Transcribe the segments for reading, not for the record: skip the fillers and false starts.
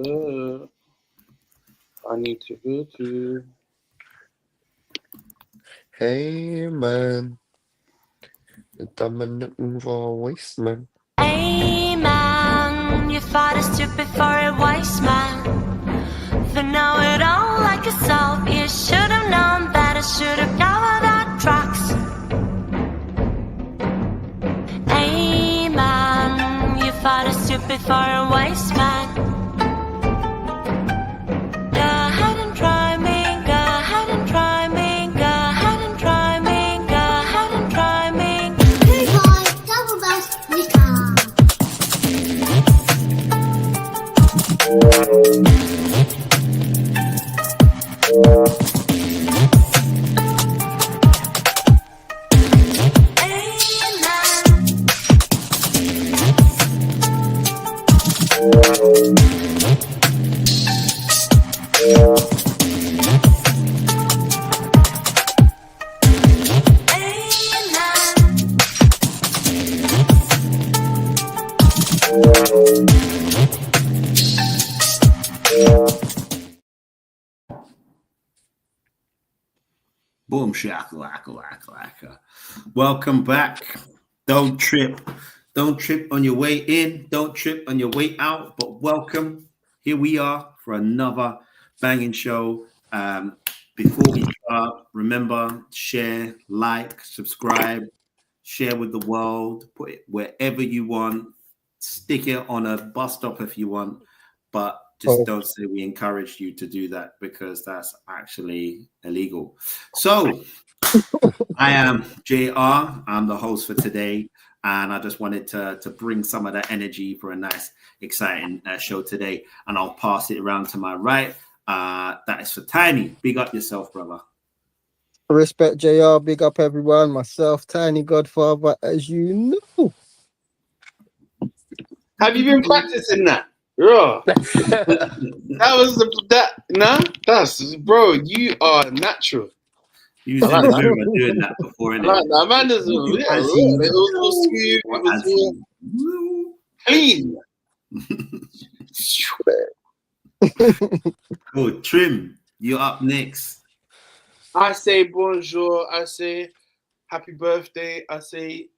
I need to go to. Hey man, I'm looking for a waste man. Hey man, you fought a stupid for a wise man. For know it all like yourself, you should have known better, should have covered our tracks. Hey man, you fought a stupid for a wise man. Go ahead and try me, go ahead and try me, go ahead and try me, go ahead and try me. Good boy, double bass, Boom, shakalaka. Welcome back. Don't trip on your way in. Don't trip on your way out. But welcome. Here we are for another banging show. Before we start, remember, share, like, subscribe, share with the world. Put it wherever you want. Stick it on a bus stop if you want. But just don't say we encouraged you to do that, because that's actually illegal. So I am JR. I'm the host for today. And I just wanted to bring some of that energy for a nice, exciting show today. And I'll pass it around to my right. That is for Tiny. Big up yourself, brother. Respect, JR. Big up everyone. Myself, Tiny Godfather, as you know. Have you been practicing that? Bro, that's bro. You are natural. You was in the mirror doing that before, innit? Like that, man. It was smooth. It was clean. Oh, Trim, you're up next. I say bonjour. I say happy birthday. I say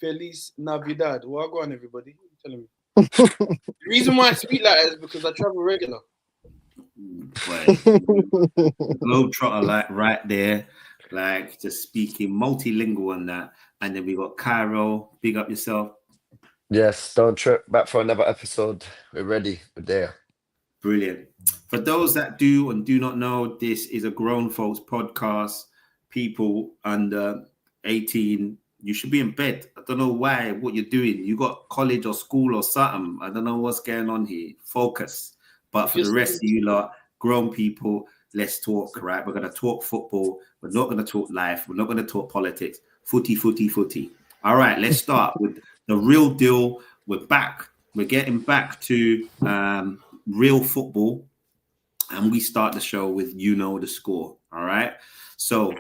Feliz Navidad. Well, go on, everybody. Tell me. The reason why I speak like that is because I travel regular. Globetrotter, like right there, like just speaking multilingual on that. And then we got Cairo. Big up yourself. Yes, don't trip. Back for another episode. We're ready. We're there. Brilliant. For those that do and do not know, this is a grown folks podcast. People under 18, you should be in bed. I don't know why, what you're doing. You got college or school or something. I don't know what's going on here. Focus. But for the rest of you lot, grown people, let's talk, right? We're going to talk football. We're not going to talk life. We're not going to talk politics. Footy. All right, let's start with the real deal. We're back. We're getting back to real football. And we start the show with you know the score. All right. So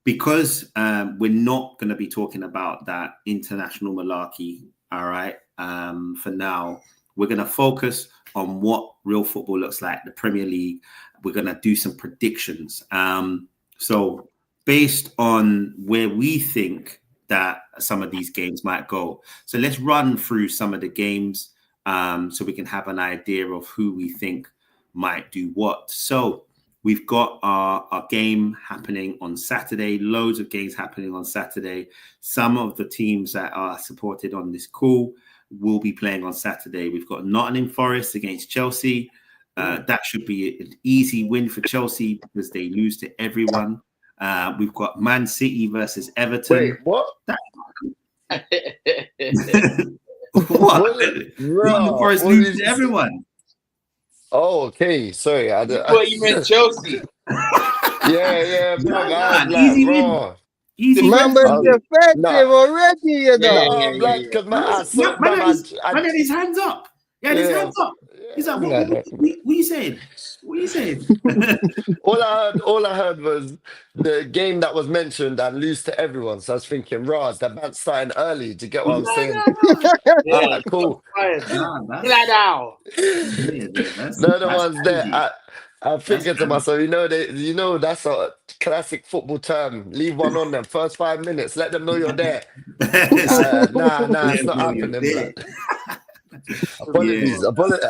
because we're not going to be talking about that international malarkey, all right, for now, we're going to focus on what real football looks like, the Premier League. We're going to do some predictions. So based on where we think that some of these games might go. So let's run through some of the games so we can have an idea of who we think might do what. So we've got our game happening on Saturday, loads of games happening on Saturday. Some of the teams that are supported on this call will be playing on Saturday. We've got Nottingham Forest against Chelsea. That should be an easy win for Chelsea because they lose to everyone. We've got Man City versus Everton. Wait, what? What? Nottingham Forest loses to everyone. Oh, okay. Sorry. I thought you meant Chelsea. Yeah. Easy win. Easy Man was defensive already, you know. Man had his hands up. He had his hands up. He's like, Something what, like what, that. what you saying? What you saying? All I heard was the game that was mentioned and lose to everyone. So I was thinking, Raz, that man's starting early. Do you get what I'm saying? Yeah, All right, cool. Nah, Flat out. They're the that's ones there. Andy. I'm That's thinking to Andy. myself, that's a classic football term. Leave one on them first 5 minutes. Let them know you're there. Nah, Let it's him not know you're happening, there. blood. Yeah.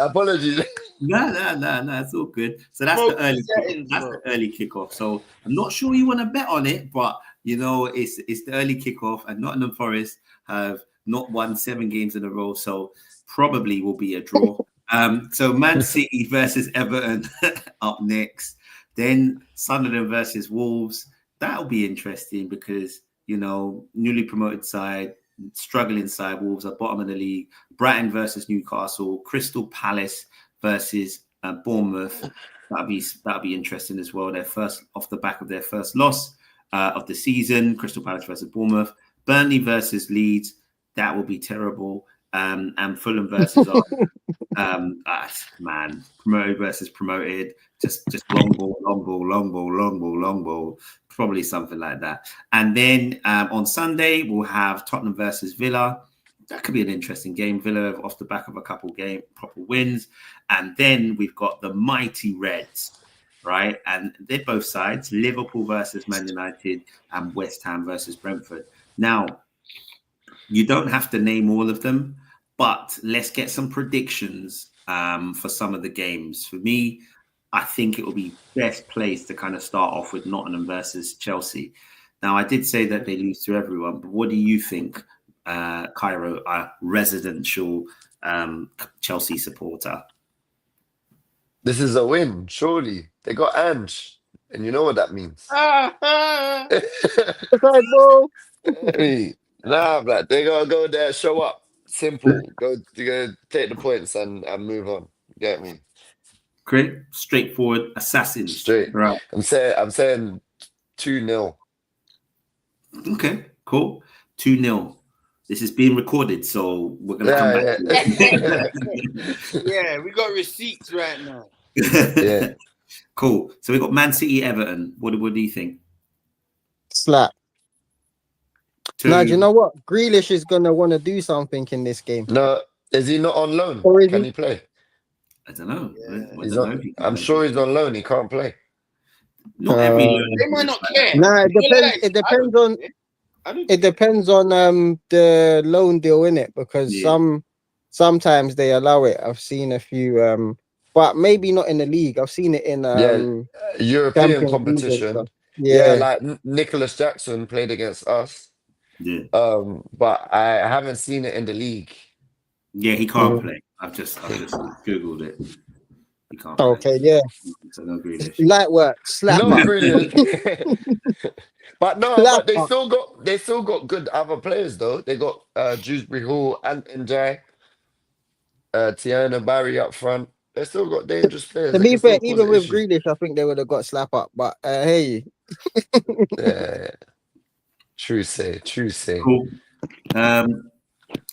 Apologies. No, it's all good. So that's Smoke the early settings, that's bro. the early kickoff. So I'm not sure you want to bet on it, but it's the early kickoff, and Nottingham Forest have not won 7 games in a row, so probably will be a draw. So Man City versus Everton up next, then Sunderland versus Wolves. That'll be interesting because newly promoted side, struggling side. Wolves are bottom of the league. Brighton versus Newcastle. Crystal Palace versus Bournemouth. That'll be interesting as well. Their first off the back of their first loss of the season. Crystal Palace versus Bournemouth. Burnley versus Leeds. That will be terrible. And Fulham versus promoted versus promoted. Just long ball. Probably something like that. And then on Sunday we'll have Tottenham versus Villa. That could be an interesting game. Villa off the back of a couple proper wins. And then we've got the mighty Reds, right? And they're both sides. Liverpool versus Man United and West Ham versus Brentford. Now, you don't have to name all of them, but let's get some predictions for some of the games. For me, I think it will be best placed to kind of start off with Nottingham versus Chelsea. Now, I did say that they lose to everyone, but what do you think, Cairo, a residential Chelsea supporter? This is a win, surely. They got Ange, and you know what that means. Okay, bro. Nah, black. They gotta go there, show up. Simple. Go take the points and move on. Get me? Great, straightforward assassins. Straight. Right. I'm saying 2-0. Okay, cool. 2-0. This is being recorded, so we're gonna come back. Yeah, we got receipts right now. Yeah. Cool. So we got Man City, Everton. What do you think? Slap. Now, do you know what? Grealish is gonna want to do something in this game. No, is he not on loan? Or is Can he? he play? I don't know. Yeah. I'm sure he's on loan. He can't play. Not every loan. They might not care. Nah, it depends on. It depends on the loan deal in it, because sometimes they allow it. I've seen a few but maybe not in the league. I've seen it in European Champions competition. League yeah, like Nicholas Jackson played against us. Yeah. But I haven't seen it in the league. Yeah, he can't play. I've just googled it. He can't play. Okay, yeah. So no Grealish. Light work, slap. Not up. really. But no, Slap but they up. still got good other players though. They got Dewsbury Hall, Anton Jai, Tiana Barry up front. They still got dangerous players. To They be can fair, still cause even an with issue. Grealish, I think they would have got slap up. But hey, Yeah. True say. Cool.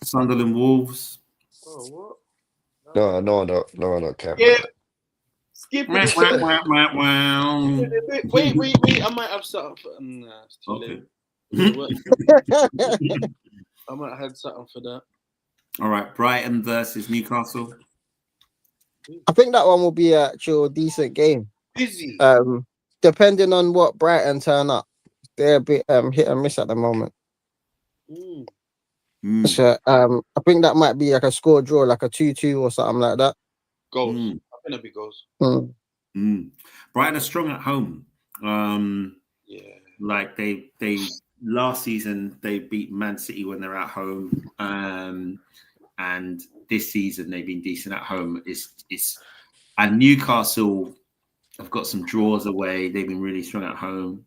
Sunderland Wolves. Oh, what? No, not Cam. Yeah. Skip Wah, it. wah, wah, wah, wah. Wait. I might have something for nah, it's too Okay. late. I might have something for that. All right. Brighton versus Newcastle. I think that one will be an actual decent game. Busy. Depending on what Brighton turn up, they're a bit hit and miss at the moment. So I think that might be like a score draw, like a 2-2 or something like that. Goals. I think it'll be goals. Brighton are strong at home. Yeah. Like they last season they beat Man City when they're at home, and this season they've been decent at home. And Newcastle have got some draws away. They've been really strong at home.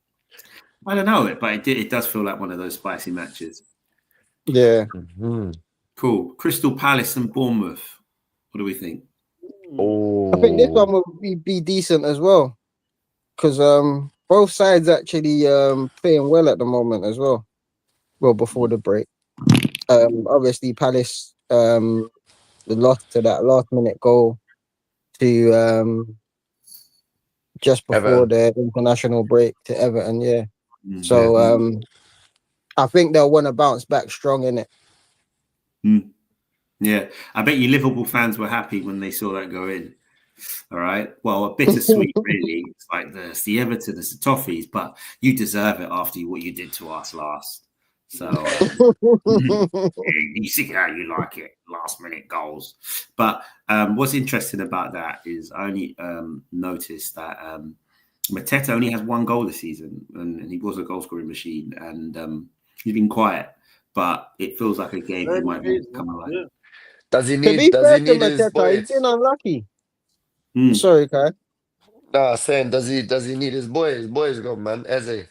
I don't know, but it does feel like one of those spicy matches. Yeah. Cool. Crystal Palace and Bournemouth. What do we think? Oh, I think this one will be decent as well, because both sides actually playing well at the moment as well. Well, before the break, obviously Palace the loss to that last minute goal to just before Everton. the international break to Everton. Yeah. Mm, So I think they'll want to bounce back strong in it. yeah, I bet you Liverpool fans were happy when they saw that go in. All right. Well, a bittersweet, really. It's like it's the Everton, it's the Toffees, but you deserve it after what you did to us last. So you see how you like it, last minute goals. But what's interesting about that is I only noticed that Mateta only has one goal this season, and he was a goal scoring machine, and he's been quiet. But it feels like a game he might be come alive. Yeah. Does he To need? be Does fair he to need his Mateta, he's boys? been unlucky. Mm. Sorry, Kai. Nah, saying does he need his boys? His boys gone, man. Eze.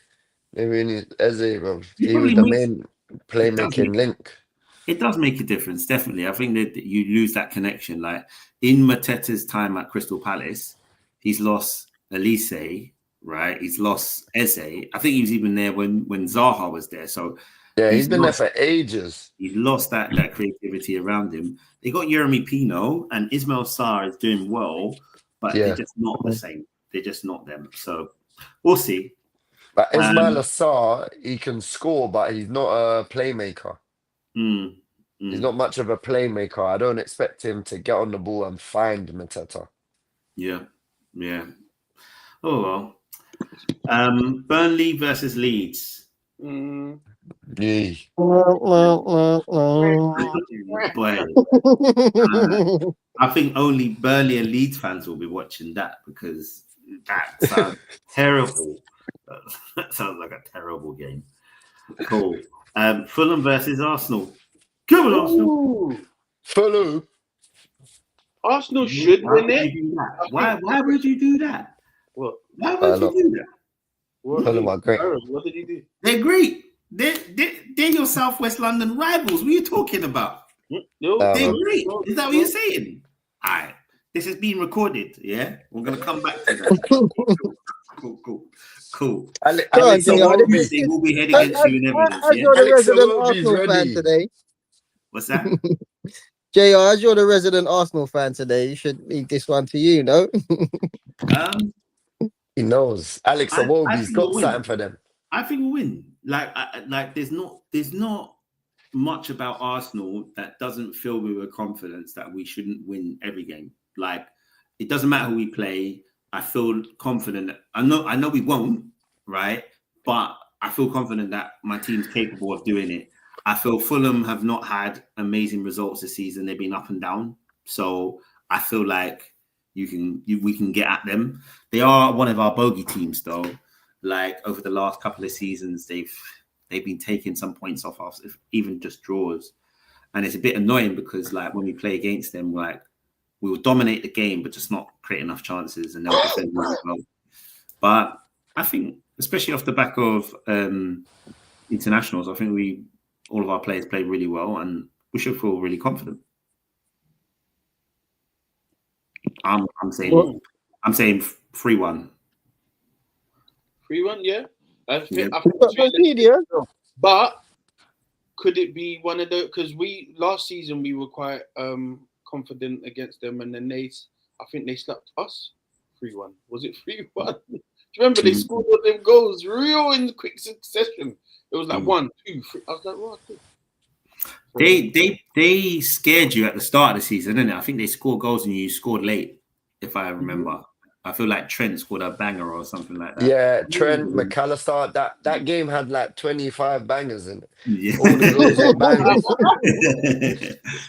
Maybe we need Eze, bro. He He was probably the makes- main playmaking link. It does make a difference, definitely. I think that you lose that connection. Like in Mateta's time at Crystal Palace, he's lost Elise, right? He's lost Eze. I think he was even there when Zaha was there. So Yeah, he's been lost, there for ages. He's lost that creativity around him. They got Jeremy Pino and Ismail Sarr is doing well, but Yeah. they're just not the same. They're just not them. So we'll see. But Ismail Assar, he can score, but he's not a playmaker. He's not much of a playmaker. I don't expect him to get on the ball and find Mateta. Yeah. Oh well. Burnley versus Leeds. Mm. Yeah. Boy, I think only Burnley and Leeds fans will be watching that because that sounds terrible. That sounds like a terrible game. Cool. Fulham versus Arsenal. Come on, Arsenal. Ooh. Fulham. Arsenal should win it. Why would you do that? What? Why would you do that? Fulham are great. What did he do? They're great. They're your Southwest London rivals. What are you talking about? No, They're man. great. Is that what you're saying? All right. This is being recorded. Yeah, we're gonna come back to that. Cool. Alex Go on, Jay, They will be heading against you in evidence. As Yeah? you're the Alex resident Iwobi's Arsenal fan ready. today, What's that? JR, as you're the resident Arsenal fan today, you should leave this one to you, no? He knows. Alex I Iwobi's think got we'll win. something for them. I think we'll win. Like there's not much about Arsenal that doesn't fill me with confidence that we shouldn't win every game. Like it doesn't matter who we play. I feel confident. I know we won't, right? But I feel confident that my team's capable of doing it. I feel Fulham have not had amazing results this season. They've been up and down. So I feel like we can get at them. They are one of our bogey teams, though. Like over the last couple of seasons, they've been taking some points off us, even just draws. And it's a bit annoying because like when we play against them, like we will dominate the game, but just not create enough chances, and they'll defend really well. But I think, especially off the back of internationals, I think all of our players played really well, and we should feel really confident. I'm saying 3-1. 3-1, yeah. I think but could it be one of those? Because last season we were quite confident against them, and then I think they slapped us 3-1. Was it 3-1? Do you remember they scored all them goals real in quick succession? It was like 1, 2, 3. I was like, what? They scared you at the start of the season, didn't it? I think they scored goals and you scored late, if I remember. I feel like Trent scored a banger or something like that. Yeah, Trent, McAllister. That game had like 25 bangers in it. Yeah. All the goals were bangers.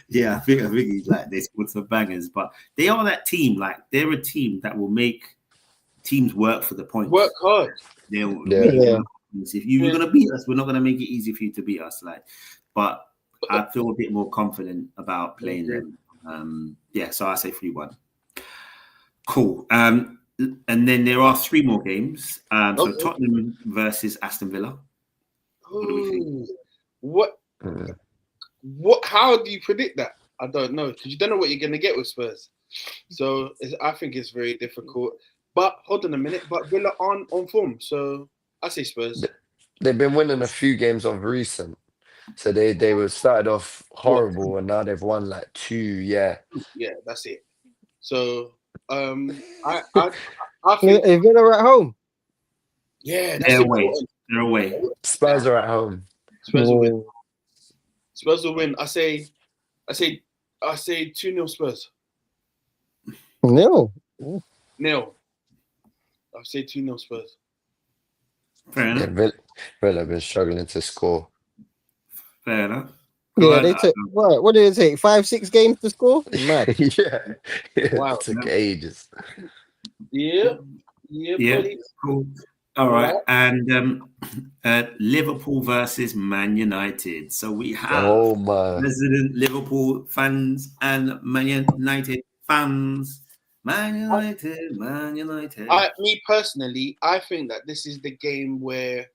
Yeah, I think he's like they scored some bangers, but they are that team. Like they're a team that will make teams work for the points. Work hard. If you're gonna beat us, we're not gonna make it easy for you to beat us. But I feel a bit more confident about playing them. So I say 3-1. Cool. And then there are 3 more games. So Tottenham versus Aston Villa. What do we think? What? How do you predict that? I don't know, because you don't know what you're going to get with Spurs. So I think it's very difficult. But hold on a minute. But Villa aren't on form, so I say Spurs. They've been winning a few games of recent. So they were started off horrible, and now they've won like 2. Yeah. Yeah, that's it. So I think If Villa at home. yeah, that's They're away. important. They're away. Spurs are at home. Spurs will win. Spurs will win. I say 2-0 Spurs. No. Nil. I say 2-0 Spurs. Fair enough. Yeah, Villa have been struggling to score. Fair enough. Yeah, they took what did it take? 5-6 games to score? Mad. Yeah. Wow. It took ages. Yeah, buddy. Cool. All right, and Liverpool versus Man United. So we have resident Liverpool fans and Man United fans. Man United. Me personally, I think that this is the game where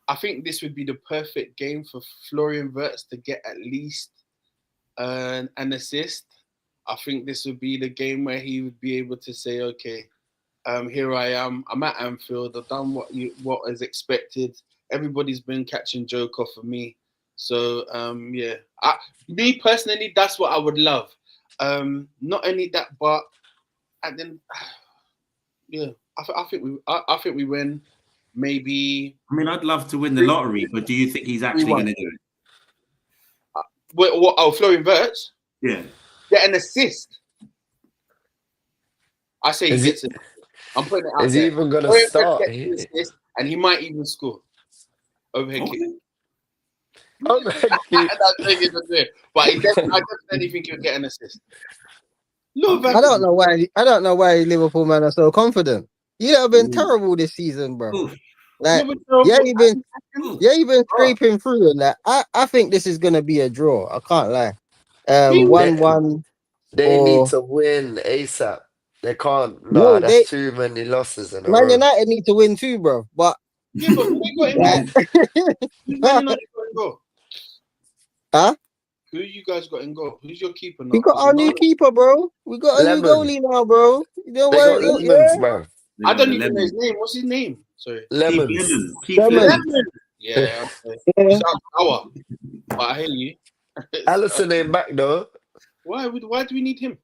I think this would be the perfect game for Florian Wirtz to get at least an assist. I think this would be the game where he would be able to say, okay, here I am. I'm at Anfield. I've done what is expected. Everybody's been catching joke off of me. So, yeah. Me personally, that's what I would love. Not only that, but and then, yeah, I think we win. Maybe. I mean, I'd love to win the lottery, but do you think he's actually going to do it? What? Oh, Florian Wirtz? Yeah. Get an assist. I say he gets it. I'm putting it out Is there. he even going to start? And he might even score. Overhead kick. Overhead kick. But I definitely think he'll get an assist. I don't know why Liverpool man are so confident. You have been terrible this season, bro. Like, you've been scraping through and that. I think this is gonna be a draw. I can't lie. 1-1. They need to win ASAP. They can't. No, that's too many losses in a row. Man United need to win too, bro. But yeah, but who got in goal? Huh? Who you guys got in goal? Who's your keeper now? We got our new keeper, bro. We got a new goalie now, bro. You know what? Bro. I don't even know his name. What's his name? Sorry. Lemons. Lemons. Yeah. Sounds sour. But I hear you. Alisson ain't back though. Why do we need him?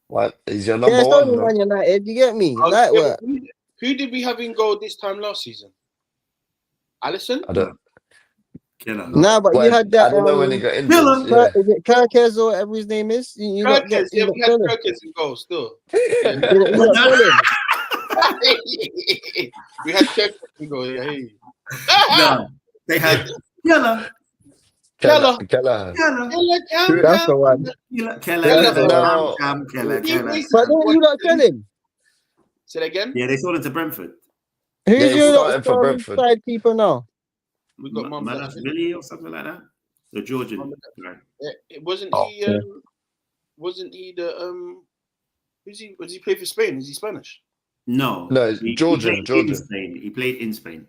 What? He's your number it's one. only Man United. You get me? Like what? Who did we have in goal this time last season? Alisson? I don't. Nah, but you had that. I don't know when he got injured. Is it Kirkes or whatever his name is? We had Kirkes in goal still. We had Kirkes in goal. Yeah, hey. No, they had Keller. That's the one. Keller. But don't you not tell him? Say that again? Yeah, they sold it to Brentford. Who's your side keeper now? We got Billy or something like that. The Georgian. It wasn't he. Wasn't he the Was he play for Spain? Is he Spanish? No, Georgian. He played in Spain.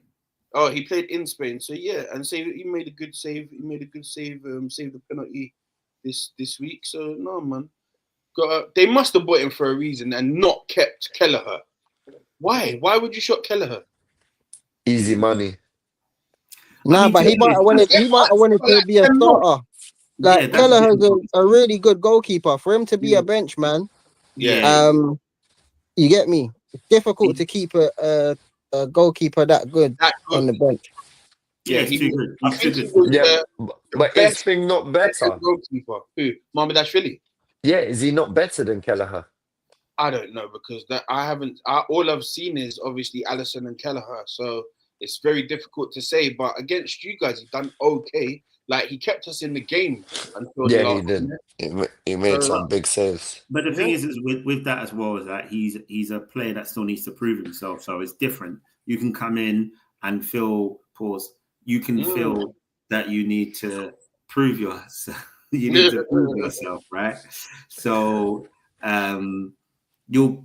Oh, he played in Spain. So yeah, and he made a good save. Saved the penalty this week. So no, man. They must have bought him for a reason and not kept Kelleher. Why? Why would you shop Kelleher? Easy money. Nah, but he might have wanted to be a starter. Like Kelleher's a really good goalkeeper. For him to be a bench man, you get me. It's difficult to keep a goalkeeper that good on the bench. Yeah, he's too good. But is Thing not better? Goalkeeper. Who? Mamardashvili. Yeah, is he not better than Kelleher? I don't know because all I've seen is obviously Alisson and Kelleher. So it's very difficult to say. But against you guys, he done okay. Like he kept us in the game until the last he did. minute. He made some big saves. But the thing is with that as well is that he's a player that still needs to prove himself. So it's different. You can come in and feel You can feel that you need to prove yourself. You need to prove yourself, right? So you'll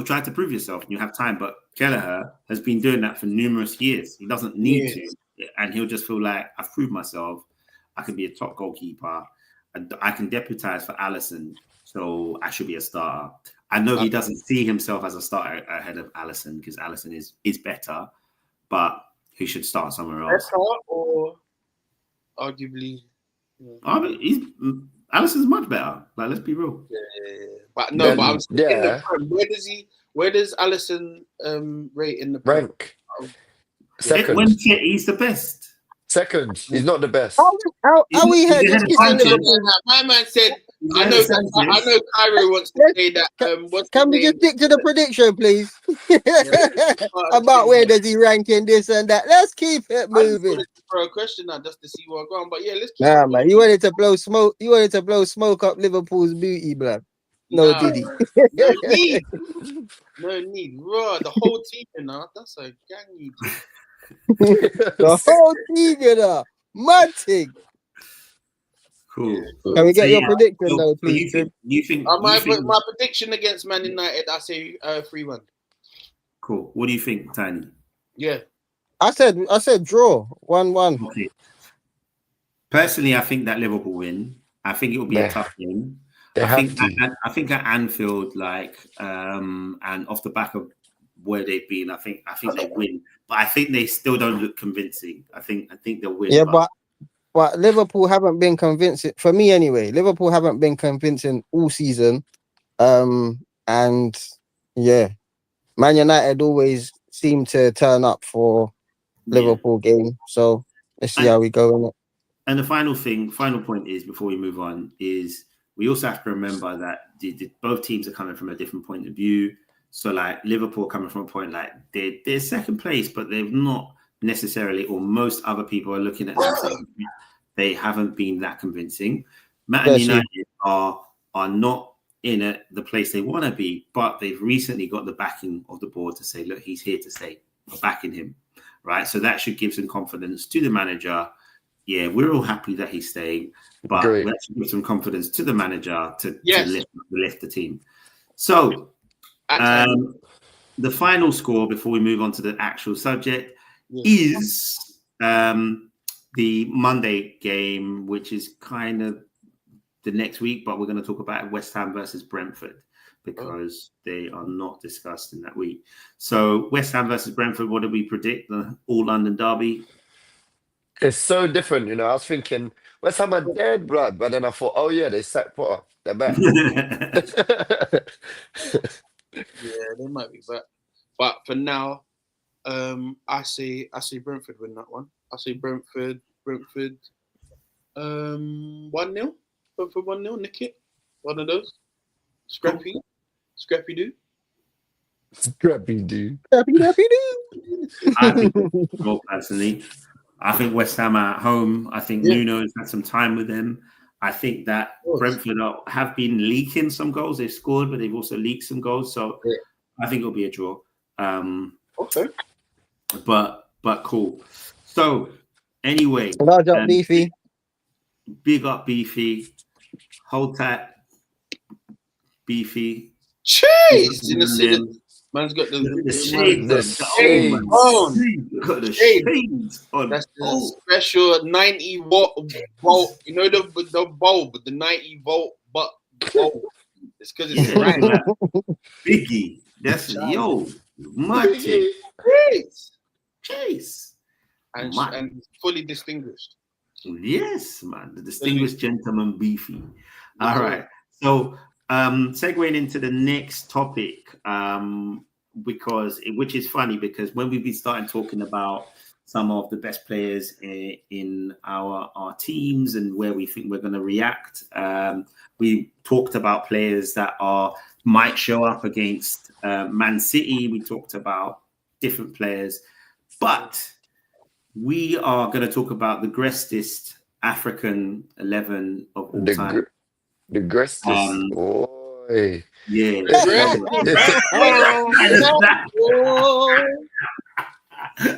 try to prove yourself and you have time. But Kelleher has been doing that for numerous years. He doesn't need to, and he'll just feel like I've proved myself. I can be a top goalkeeper. I can deputize for Alisson, so I should be a starter. I know he doesn't see himself as a starter ahead of Alisson because Alisson is better, but he should start somewhere else. Better or arguably? Alisson's much better. Like, let's be real. Yeah. But no, but I'm saying in the Prem, where does Alisson rate in the Prem? Rank. Second. When he's the best. Second. He's not the best. How we had this kissing Liverpool? My man said, I know Cairo wants to say that. Can we just stick to the prediction, please? About where does he rank in this and that? Let's keep it moving. For a question now, just to see where I'm going. But yeah, let's keep man. You wanted to blow smoke. You wanted to blow smoke up Liverpool's booty, blood. No, did he? No need. Bro, the whole team, that's a gang. The whole team, mad thing. Cool. Can we get your prediction, though, please? You think my prediction against Man United, I say 3-1. Cool. What do you think, Tiny? Yeah. I said draw 1-1. Okay. Personally, I think that Liverpool win. I think it will be a tough game. I think at Anfield, and off the back of where they've been, I think they win. But I think they still don't look convincing. I think they'll win. Yeah, but Liverpool haven't been convincing for me anyway. Liverpool haven't been convincing all season. And yeah, Man United always seem to turn up for Liverpool game. So let's see how we go in it. And the final point is, before we move on, is we also have to remember that both teams are coming from a different point of view. So like Liverpool coming from a point like they're second place, but they've not necessarily, or most other people are looking at them saying they haven't been that convincing. Man United are not in the place they want to be, but they've recently got the backing of the board to say, look, he's here to stay. We're backing him, right? So that should give some confidence to the manager. Yeah, we're all happy that he's staying, but let's give some confidence to the manager to lift the team. So the final score before we move on to the actual subject is the Monday game, which is kind of the next week, but we're going to talk about West Ham versus Brentford because they are not discussed in that week. So West Ham versus Brentford, what do we predict? The all London derby? It's so different, I was thinking West Ham are dead, blood, but then I thought, oh yeah, they sacked Potter. They're back. Yeah, they might be back. But for now, I say Brentford win that one. I say Brentford 1-0. Brentford 1-0, nick it. One of those. Scrappy do. Scrappy do. I think, personally, I think West Ham are at home. I think Nuno's had some time with them. I think that Brentford have been leaking some goals. They've scored, but they've also leaked some goals. So I think it'll be a draw. Okay. But cool. So anyway, large up Beefy. Big up Beefy. Hold tight, Beefy. Cheese! Man's got the shades. Got the shades on. That's the special 90 volt. You know the bulb, the 90 volt bulb. It's because it's right. Biggie. That's Marty. Chase. And fully distinguished. Yes, man. The distinguished gentleman Beefy. All right. So segueing into the next topic, which is funny because when we've been starting talking about some of the best players in our teams and where we think we're going to react, we talked about players that might show up against Man City. We talked about different players, but we are going to talk about the greatest African 11 of all time. The greatest. Boy. Yeah.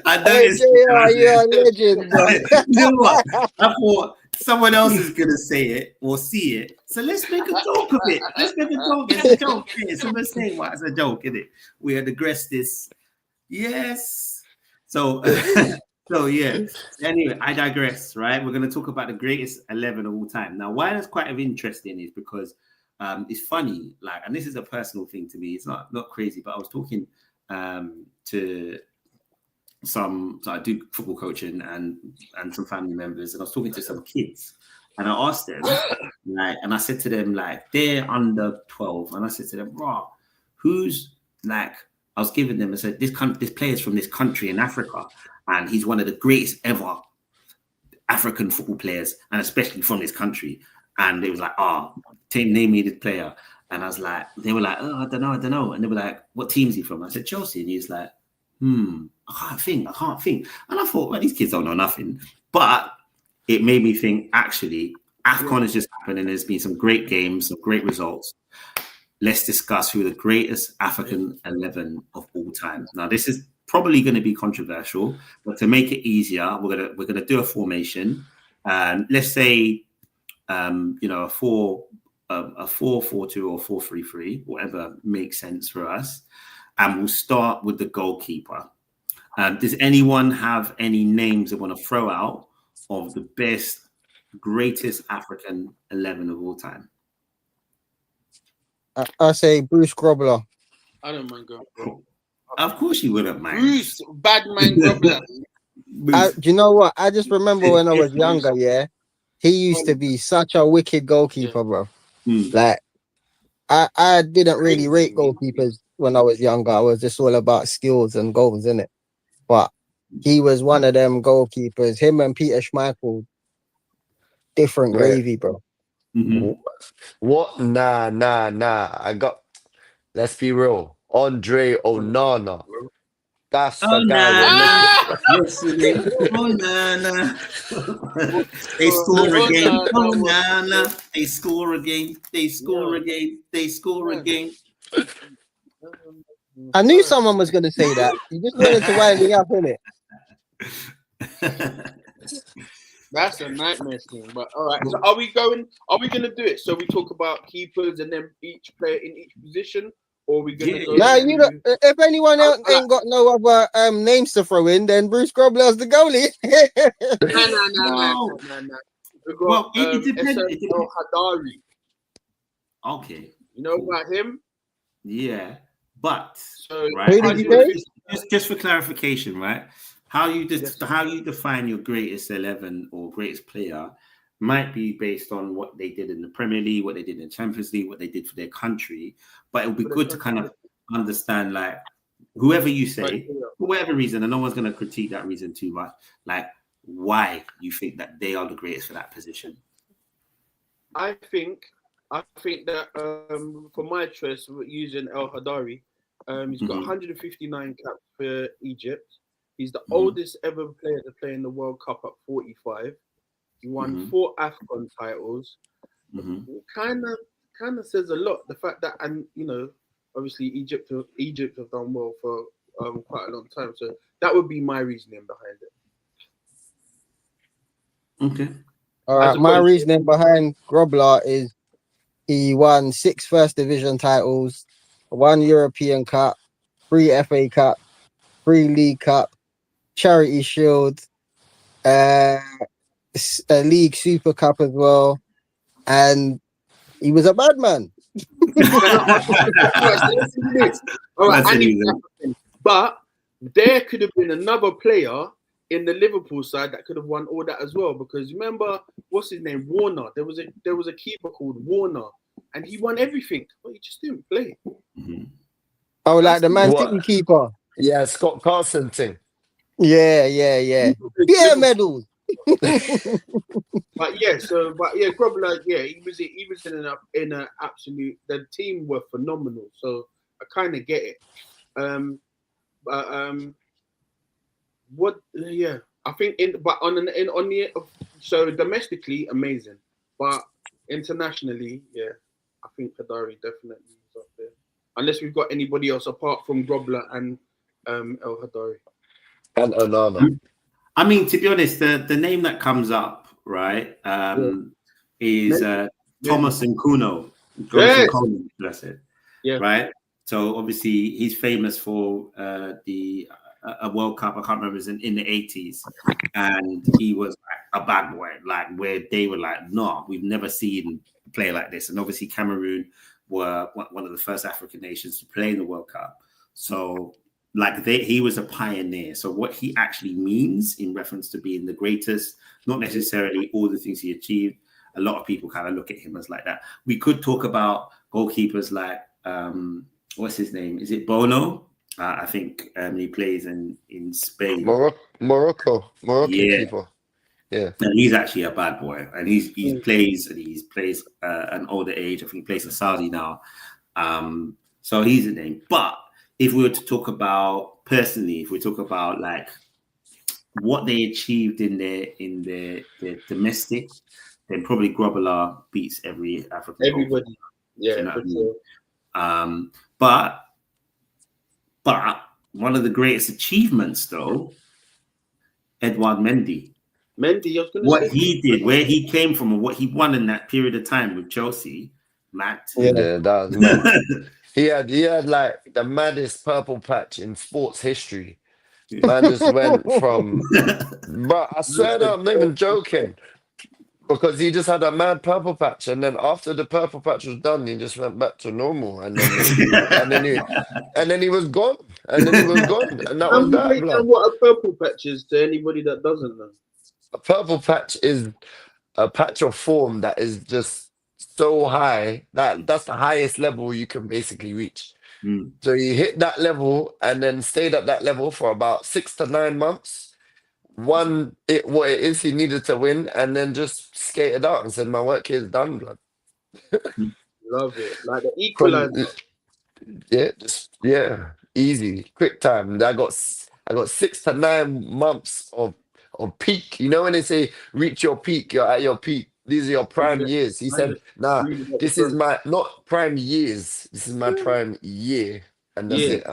I know you're a legend. You know what? I thought someone else is going to say it or see it. So let's make a joke of it. Let's make a joke. It's a joke. Someone's saying what? It's a joke, isn't it? We are the greatest. Yes. So yeah. Anyway, I digress, right? We're going to talk about the greatest 11 of all time. Now, why that's quite interesting is because it's funny, and this is a personal thing to me. It's not crazy, but I was talking to so I do football coaching and some family members, and I was talking to some kids And I asked them, like, and I said to them, like, they're under 12. And I said to them, bro, who's like, I was giving them, I said, this player's from this country in Africa, and he's one of the greatest ever African football players, and especially from this country. And it was like, name me this player. And I was like, they were like, oh, I don't know. And they were like, what team is he from? I said, Chelsea. And he's like, I can't think. And I thought, well, these kids don't know nothing. But it made me think, actually, AFCON has just happened and there's been some great games, some great results. Let's discuss who the greatest African 11 of all time. Now, this is probably going to be controversial, but to make it easier, we're gonna do a formation. Let's say, a 4-4-2 or 4-3-3, whatever makes sense for us. And we'll start with the goalkeeper. Does anyone have any names they want to throw out of the best, greatest African 11 of all time? I say Bruce Grobbler. I don't mind going. Of course you wouldn't mind. Bruce, bad man Grobbler. Do you know what? I just remember when I was younger, he used to be such a wicked goalkeeper, bro. Like, I didn't really rate goalkeepers when I was younger. I was just all about skills and goals, innit? But he was one of them goalkeepers. Him and Peter Schmeichel, different gravy, bro. What? Nah. Let's be real. Andre Onana. That's the guy. They score again. Onana. They score again. They score again. They score again. I knew someone was going to say that. You just wanted to wind me up, innit? That's a nightmare thing. But all right, so are we going to do it? So we talk about keepers and then each player in each position, or are we going to go? Nah, you know, if anyone else ain't got no other names to throw in, then Bruce Grobbler's the goalie. No. Well, it depends. Hadari. Okay. You know about him? Yeah, but just for clarification, right? How you define your greatest 11 or greatest player might be based on what they did in the Premier League, what they did in the Champions League, what they did for their country. But it would be good to kind of understand, like, whoever you say, for whatever reason, and no one's going to critique that reason too much, like, why you think that they are the greatest for that position. I think that for my choice, using El Hadari, he's got 159 caps for Egypt. He's the oldest ever player to play in the World Cup at 45. He won 4 AFCON titles. Kind of says a lot. The fact that, and you know, obviously Egypt have done well for quite a long time. So that would be my reasoning behind it. Okay. All right. My reasoning behind Grobbler is he won 6 First Division titles, 1 European Cup, 3 FA Cup, 3 League Cup, Charity Shield, a League Super Cup as well, and he was a bad man. All right, but there could have been another player in the Liverpool side that could have won all that as well, because remember, what's his name, Warner? There was a keeper called Warner, and he won everything, but he just didn't play. Oh, like the Man City keeper. Yeah, Scott Carson thing. Yeah. Yeah, medals. But Grobbler, he was in an absolute. The team were phenomenal, so I kind of get it. I think so domestically amazing, but internationally, I think Hadari definitely is up there. Unless we've got anybody else apart from Grobbler and El Hadari. And Onana. I mean, to be honest, the name that comes up, right, is Thomas Nkuno. That's it. Yeah. Right. So obviously he's famous for a World Cup. I can't remember, it was in the 80s, and he was like a bad boy, like where they were like, no, we've never seen a player like this. And obviously Cameroon were one of the first African nations to play in the World Cup. So like he was a pioneer. So what he actually means in reference to being the greatest, not necessarily all the things he achieved. a lot of people kind of look at him as like that. We could talk about goalkeepers like what's his name? Is it Bono? I think he plays in Spain. Moroccan keeper. Yeah, and he's actually a bad boy, and he plays an older age. I think he plays in Saudi now. So he's a name. But if we were to talk about personally, if we talk about like what they achieved in their domestic, then probably Grobbelaar beats everybody. Yeah, you know what I mean? But one of the greatest achievements, though, Edouard Mendy. What he did, where he came from, and what he won in that period of time with Chelsea, mad. Yeah, that was mad. he had like the maddest purple patch in sports history. Man just went from, but I swear that I'm not even joking, because he just had a mad purple patch, and then after the purple patch was done, he just went back to normal, and then he was gone, and that was that. Blood. What a purple patch is to anybody that doesn't know. A purple patch is a patch of form that is just so high that's the highest level you can basically reach. So you hit that level and then stayed at that level for about 6 to 9 months. What it is he needed to win, and then just skated out and said, "My work here is done, blood." Love it, like the equalizer. Yeah, easy, quick time. I got 6 to 9 months of peak. You know when they say reach your peak, you're at your peak. These are your prime years. He said, "Nah, this is my not prime years. This is my prime year, and that's it.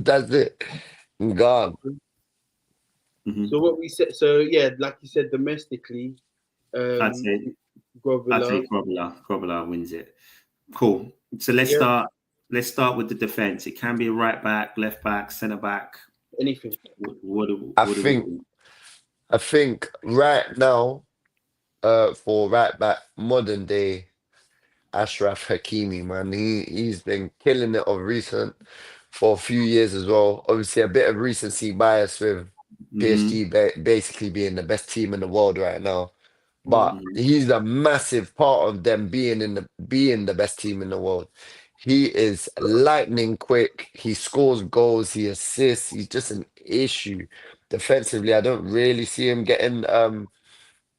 That's it. I'm gone." So what we said. So yeah, like you said, domestically, I'd say Grobbelaar wins it. Cool. So let's start. Let's start with the defense. It can be a right back, left back, centre back. Anything. I think right now, for right back, modern day, Ashraf Hakimi, man, he's been killing it of recent for a few years as well. Obviously, a bit of recency bias with PSG basically being the best team in the world right now, but he's a massive part of them being the best team in the world. He is lightning quick. He scores goals. He assists. He's just an issue defensively. I don't really see him getting any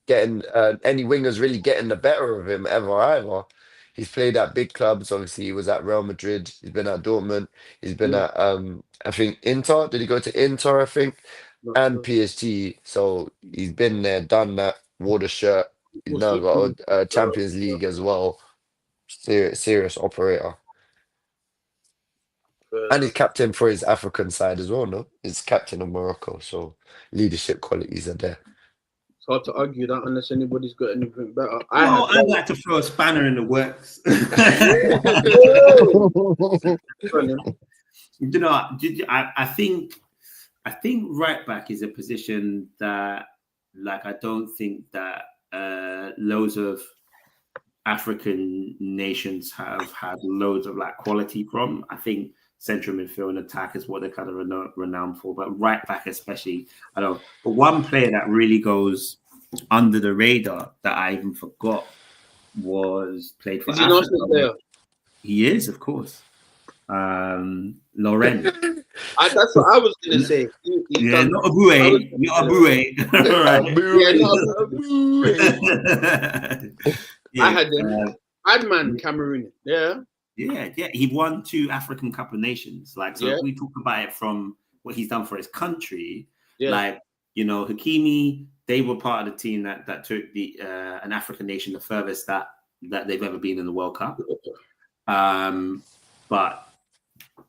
wingers really getting the better of him ever either. He's played at big clubs. Obviously, he was at Real Madrid. He's been at Dortmund. He's been at I think Inter. Did he go to Inter? I think, and PSG. So he's been there, done that. Wore the shirt. He's now got a Champions League as well. Serious operator. And he's captain for his African side as well, no? He's captain of Morocco, so leadership qualities are there. It's hard to argue that unless anybody's got anything better. I'd like to throw a spanner in the works. You know, I think right back is a position that, like, I don't think that loads of African nations have had loads of like quality from. I think central midfield and attack is what they're kind of renowned for, but right back especially, I don't know. But one player that really goes under the radar that I even forgot was played for Africa. He is, of course. Loren. That's what I was going to say. Not a bouet. Not a bouet. I had him. Adman Cameroon. Yeah. He won 2 African Cup of Nations. Like, so if we talk about it from what he's done for his country, like, you know, Hakimi, they were part of the team that took the an African nation the furthest that they've ever been in the World Cup. But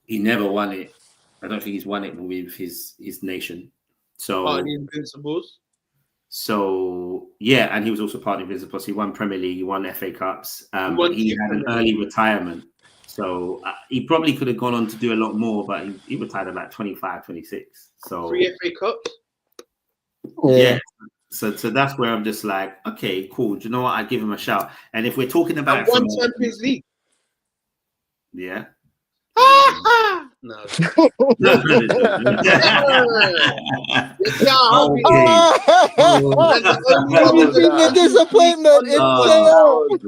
he never won it. I don't think he's won it with his nation. So part of the Invincibles. So and he was also part of the Invincibles. He won Premier League, he won FA Cups. But he had an early retirement. So he probably could have gone on to do a lot more, but he retired at like 25, 26. So 3 FA Cups. Yeah. So that's where I'm just like, okay, cool. Do you know what? I give him a shout. And if we're talking about one Champions League. Yeah. No. Okay. Have you seen the disappointment in That was I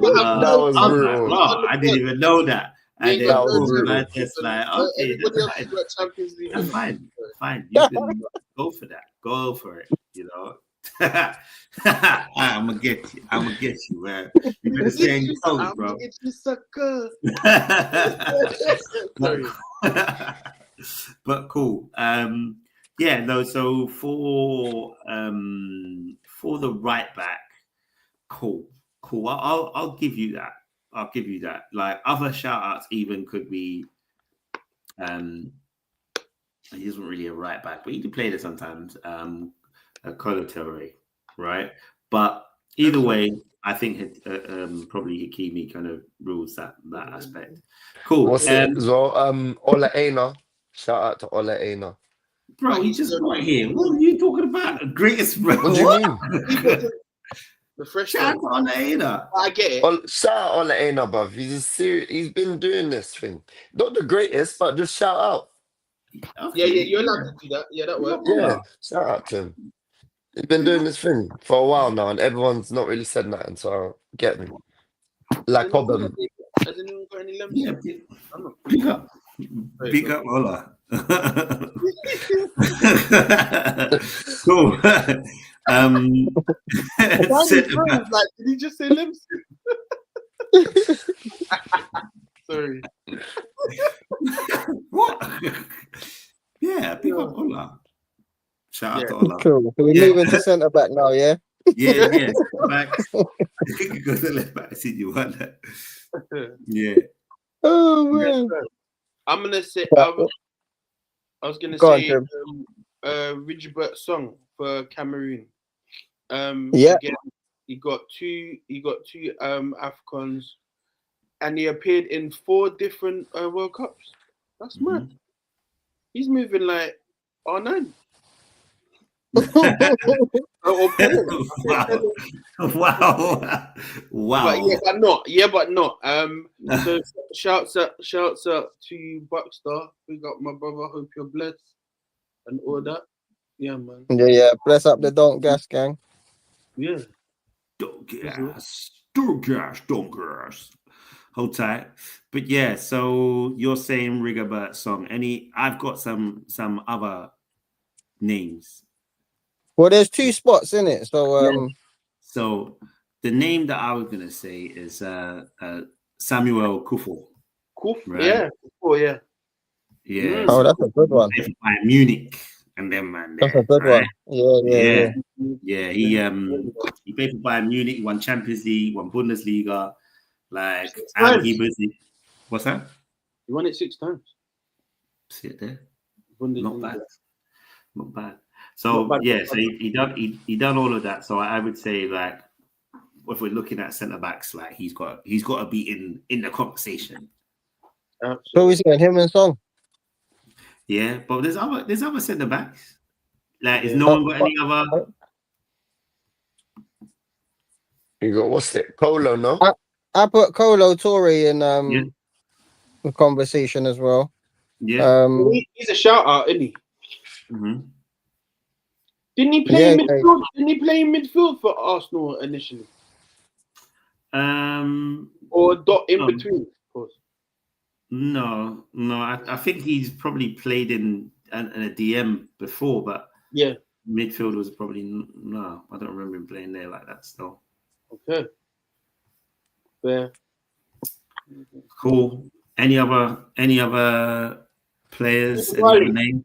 was like, brutal. wow, I didn't even know that. And then That was brutal. man just like, okay, Everybody else has got Champions League. that's fine. Fine. You can go for that. Go for it. You know. I'm gonna get you. I'm gonna get you, man. You better stay in your toes, bro. It's a sucker. But cool. Yeah, no, so for the right back, cool. I'll give you that. I'll give you that. Like other shout outs even could be he isn't really a right back, but he can play there sometimes. Colo Torre, right? But either way, I think probably Hakimi kind of rules that aspect. Cool. What's it as well? Ola Aina. Shout out to Ola Aina. Bro, he just got here. What are you talking about? The greatest, bro. What do you mean? The fresh Shout out to Ola Aina. I get it. Shout out Ola Aina, bruv. He's been doing this thing. Not the greatest, but just shout out. Okay. Yeah, you're allowed to do that. Yeah, that works. Yeah, shout out to him. He's been doing this thing for a while now, and everyone's not really said nothing, so get me. Like Cobham. Hasn't even got any lemons. Yeah, big up Ola. Cool. Like, did he just say limbs? Sorry. What? Yeah, big up Ola. Shout out to Ola. Cool. So we're moving to centre back now, yeah? Yeah. Back. Go to left back. I see you want that. Yeah. Oh man. I'm gonna say. I was gonna Go say on, Rigobert Song for Cameroon. Yeah. Again, he got two Afcons, and he appeared in 4 different World Cups. That's mad. He's moving like R9. Wow. But not. So shouts out to Buckstar. We got my brother. Hope you're blessed and all that. Yeah, man. Yeah. Bless up the Don't Gas gang. Yeah. Don't gas. Hold tight. But yeah, so you're saying Rigobert Song. I've got some other names. Well, there's 2 spots in it, so So the name that I was gonna say is Samuel Kuffour. Right? Yeah. Oh yeah. Yeah. Oh, that's a good one. By Munich and them man. That's a good one. Yeah. He played for Bayern Munich. He won Champions League, won Bundesliga. Like, and he was. What's that? He won it 6 times. See it there. Bundesliga. Not bad. So so he done all of that. So I would say, like, if we're looking at centre backs, like he's got to be in the conversation. So we saying him and Song. Yeah, but there's other centre backs. Like, is no one got any other? You got what's it? Colo, no? I put Colo Torre in the conversation as well. Yeah, he's a shout out, isn't he? Mm-hmm. Didn't he play in midfield? Didn't he play in midfield for Arsenal initially? Or dot in between, of course. No. I think he's probably played in a DM before, but yeah, midfield was probably no. I don't remember him playing there like that. Still, okay. Fair. Cool. Any other players? Any name?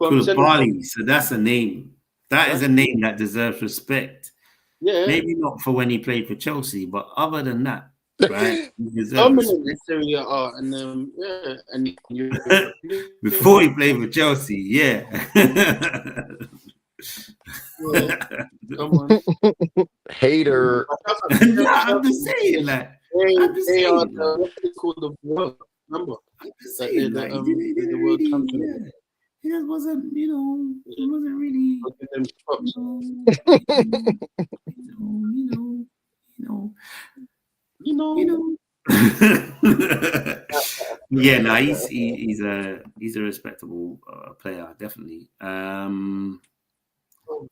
Koulibaly. So that's a name. That is a name that deserves respect. Yeah. Maybe not for when he played for Chelsea, but other than that, right? Necessarily are, and and before he played for Chelsea, yeah. Come on. Hater. I'm just saying, like, they are the world number. The world champion. He just wasn't, he wasn't really, Yeah, no, he's a respectable player, definitely.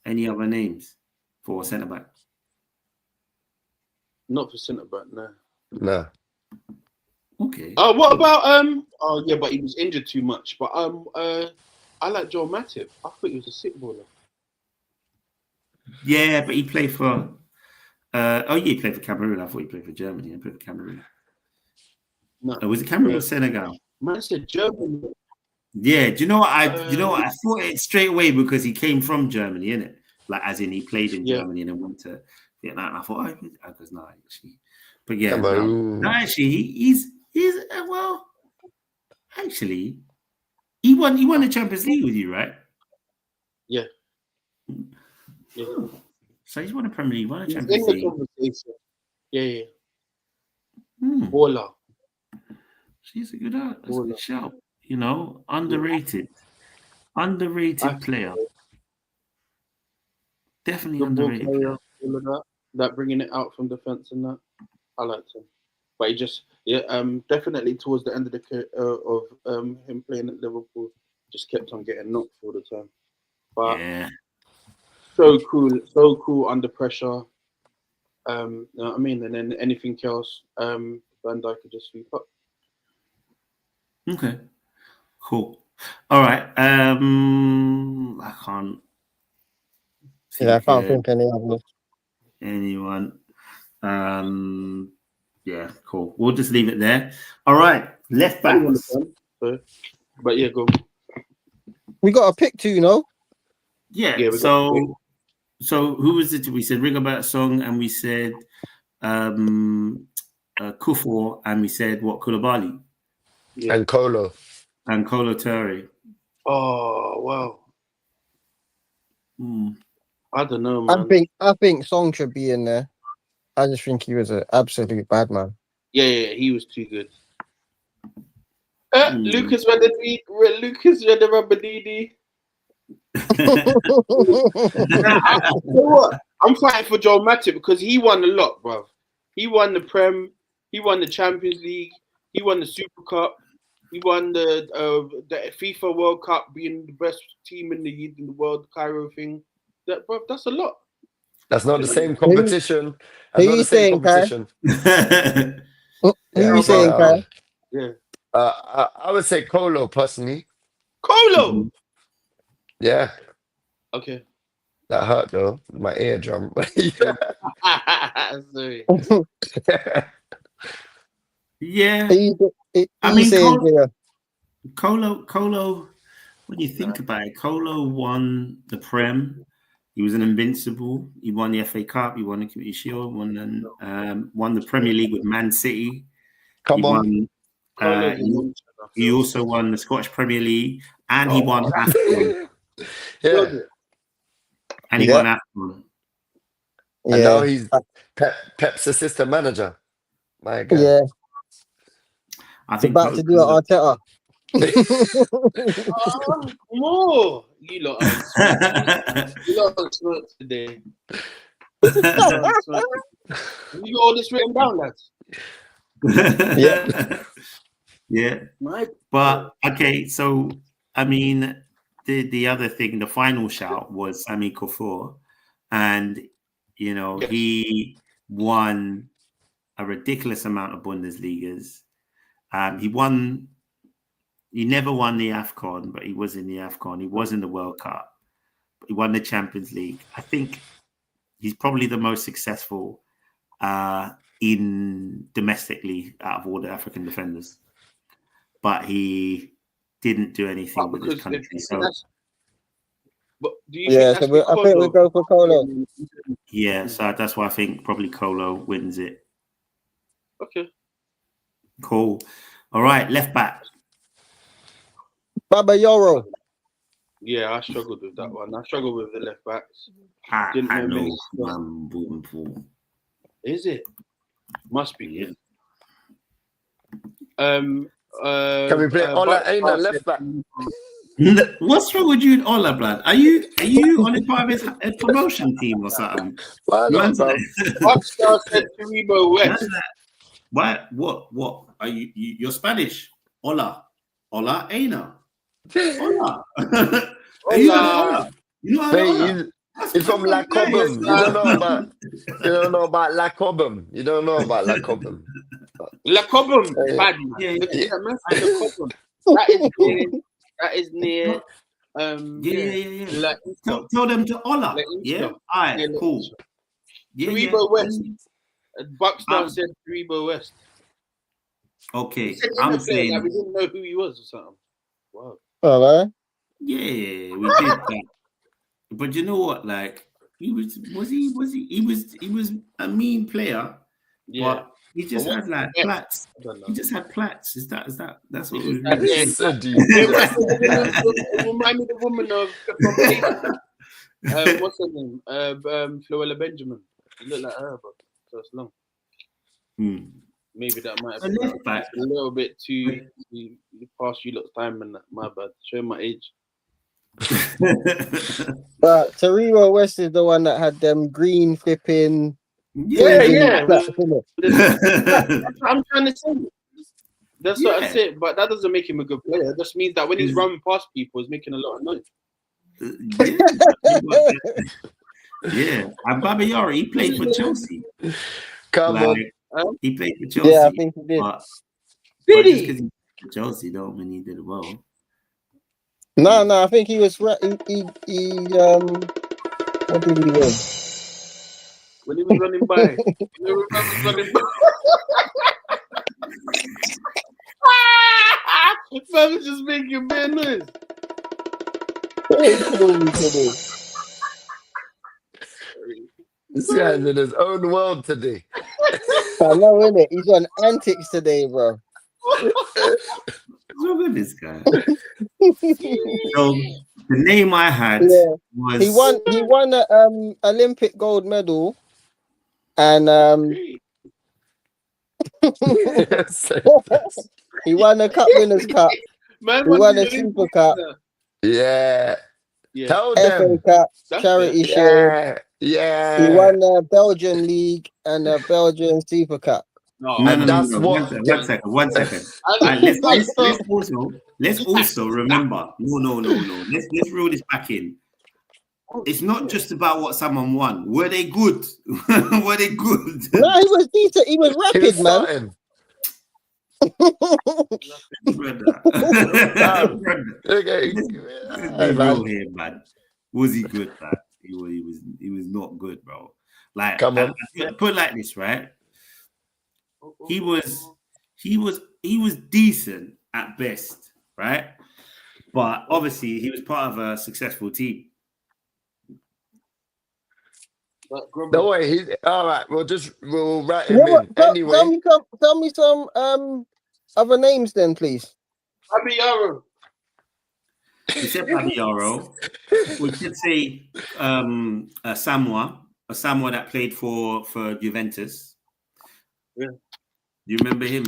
Any other names for centre back? Not for centre back, no. No. Okay. What about Oh yeah, but he was injured too much. But I like Joel Matip. I thought he was a sick baller. Yeah, but he played for. He played for Cameroon. I thought he played for Germany. He played for Cameroon. No, Was it Cameroon or Senegal? Man said Germany. Yeah, do you know what I thought it straight away because he came from Germany, innit? Like as in he played in Germany and then went to Vietnam. And I thought, because no, actually, but yeah, no, actually, he's well, actually, he won the Champions League with you, right? Yeah. So he's won a Premier League, won a Champions League. Yeah. Baller. She's a good shout. You know, underrated player. Definitely underrated player. That bringing it out from defense and that, I liked him. But he just, definitely towards the end of the of him playing at Liverpool, just kept on getting knocked all the time. But so cool under pressure. You know what I mean? And then anything else, Van Dijk could just sweep up. Okay. Cool. All right. I can't. I can't think anyone. Yeah, cool. We'll just leave it there. All right. Left back. But yeah, go. We got a pick too, you know? Yeah. So who was it? We said Rigobert Song, and we said Kufor, and we said what, Koulibaly? Yeah. And Kolo Touré. Oh wow. I don't know, man. I think Song should be in there. I just think he was an absolute bad man. Yeah, he was too good. Lucas read the Rabadidi. You know what? I'm fighting for Joel Matip because he won a lot, bruv. He won the Prem, he won the Champions League, he won the Super Cup, he won the FIFA World Cup, being the best team in the world, Cairo thing. Bruv, that's a lot. That's not the same competition. Who are you saying, Kai? Who are you saying, Kai? Yeah. I would say Kolo personally. Kolo. Yeah. Okay. That hurt though. My eardrum. Sorry. Yeah. I mean, Kolo. When you think about it, Kolo won the Prem. He was an invincible. He won the FA Cup. He won the Community Shield. Won the Premier League with Man City. He also won the Scottish Premier League, and he won AFCON. Yeah. And he won AFCON. And now he's Pep's assistant manager. My God. Yeah. I think about to do it, Arteta. More. You lot are smart today. You got all this written down, lads. Yeah. But okay, so I mean, the other thing, the final shout was Sami Kufor, and you know he won a ridiculous amount of Bundesligas. He never won the AFCON, but he was in the AFCON. He was in the World Cup. He won the Champions League. I think he's probably the most successful in domestically out of all the African defenders. But he didn't do anything with his country. I think we'll go for Kolo. Yeah, so that's why I think probably Kolo wins it. Okay. Cool. All right, left back. Baba Yoro. Yeah, I struggled with that one. I struggled with the left backs. I know. Is it? Must be. Yeah. Can we play Ola Aina left back? What's wrong with you and Ola, blood? Are you on a private promotion team or something? Rockstar said Taribo West. What? Are you're Spanish? Ola, Aina. Ola. You know Ola. You know Ola. He's from La Cobham. You don't know about La Cobham. You don't know about La Cobham. La Cobham, bad man. Yeah. That is near. Yeah. Tell them to Ola. Yeah. All right. Cool. Taribo West. Buckstone said Taribo West. Okay. I'm saying like we didn't know who he was or something. Wow. All right. Yeah, we did that. But you know what? Like he was a mean player. Yeah. But he just had like plats. He just had plats. That's what it was. Remind me the woman of what's her name? Floella Benjamin. You look like her, but so it's long. Maybe that might have been a little bit too past you lot's time and that. My bad. Showing my age. But Taribo West is the one that had them green flipping. Yeah. I'm trying to say. That's what I said, but that doesn't make him a good player. It just means that when he's running past people, he's making a lot of noise. Yeah. And Babayari, he played for Chelsea. Come on. He played for Chelsea. Yeah, I think he did. Did he? Because he played for Chelsea, though, when he did well. No, I think he was. What did he win? When he was running by. Fam is just making bad noise. This guy's in his own world today. I know, innit? He's on antics today, bro. What's wrong with this guy? So the name I had was he won a Olympic gold medal, and he won a Cup Winners' Cup. He won a Super Cup. Yeah. Tell FA them. Cup, Charity Shield. Yeah. He won the Belgian League and the Belgian Super Cup. No. One second. Let's also remember. No. Let's reel this back in. It's not just about what someone won. Were they good? Were they good? No, he was decent. He was rapid, man. Man. Was he good, man? He was not good, bro. Like, come on. Put it like this, right? He was decent at best, right? But obviously he was part of a successful team. No way, he's all right. We'll write him in anyway. Tell me some other names then, please. Fabiaro. You said Fabiaro. We could say Samoa that played for Juventus. Yeah. You remember him?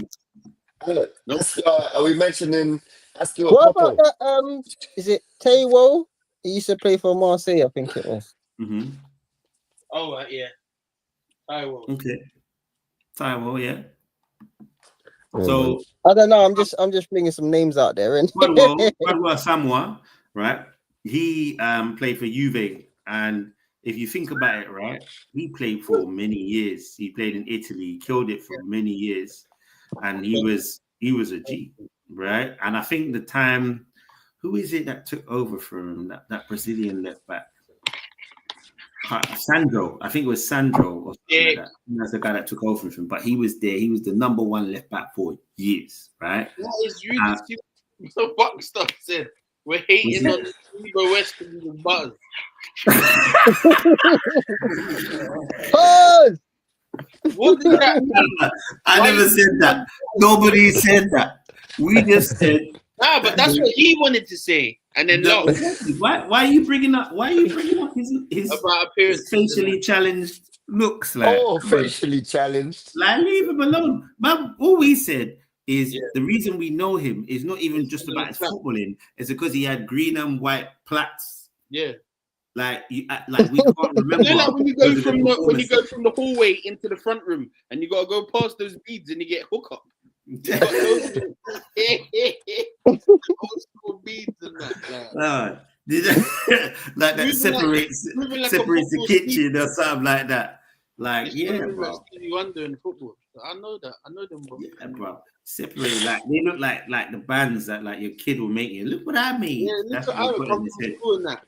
Are we mentioning? What about that? Is it Taiwo? He used to play for Marseille, I think it was. Mm-hmm. Oh, yeah. Taiwo. Okay. Taiwo, yeah. So I don't know. I'm just bringing some names out there. And Samoa, right? He played for Juve, and if you think about it, right, he played for many years. He played in Italy, killed it for many years, and he was a G, right? And I think the time, who is it that took over from him? That Brazilian left back, Sandro. I think it was Sandro. Or like that. That's the guy that took over from him. But he was there. He was the number one left back for years, right? What is really the fuck stuff said? We're hating on the West because he's a buzz. What did that mean? I never said that. Nobody said that. We just said. Nah, but that's what he wanted to say, and then lost. Why are you bringing up? Why are you bringing up his about appearance, facially challenged looks? Like facially challenged. Like leave him alone, man. All we said is the reason we know him is not even just about his footballing. It's because he had green and white plaits. Yeah. Like we can't remember. You know, like when you go from the hallway into the front room and you gotta go past those beads and you get hook up. Old school beads and that. Like that Moving separates moving like a separates the football kitchen or something like that. Like, It's yeah, moving like bro. Stevie Wonder in football. I know that. I know them, bro. Yeah, bro. Separate, like they look like the bands that like your kid will make you. Look what I made. Yeah, That's look, what I they would put come in from his head. school and that.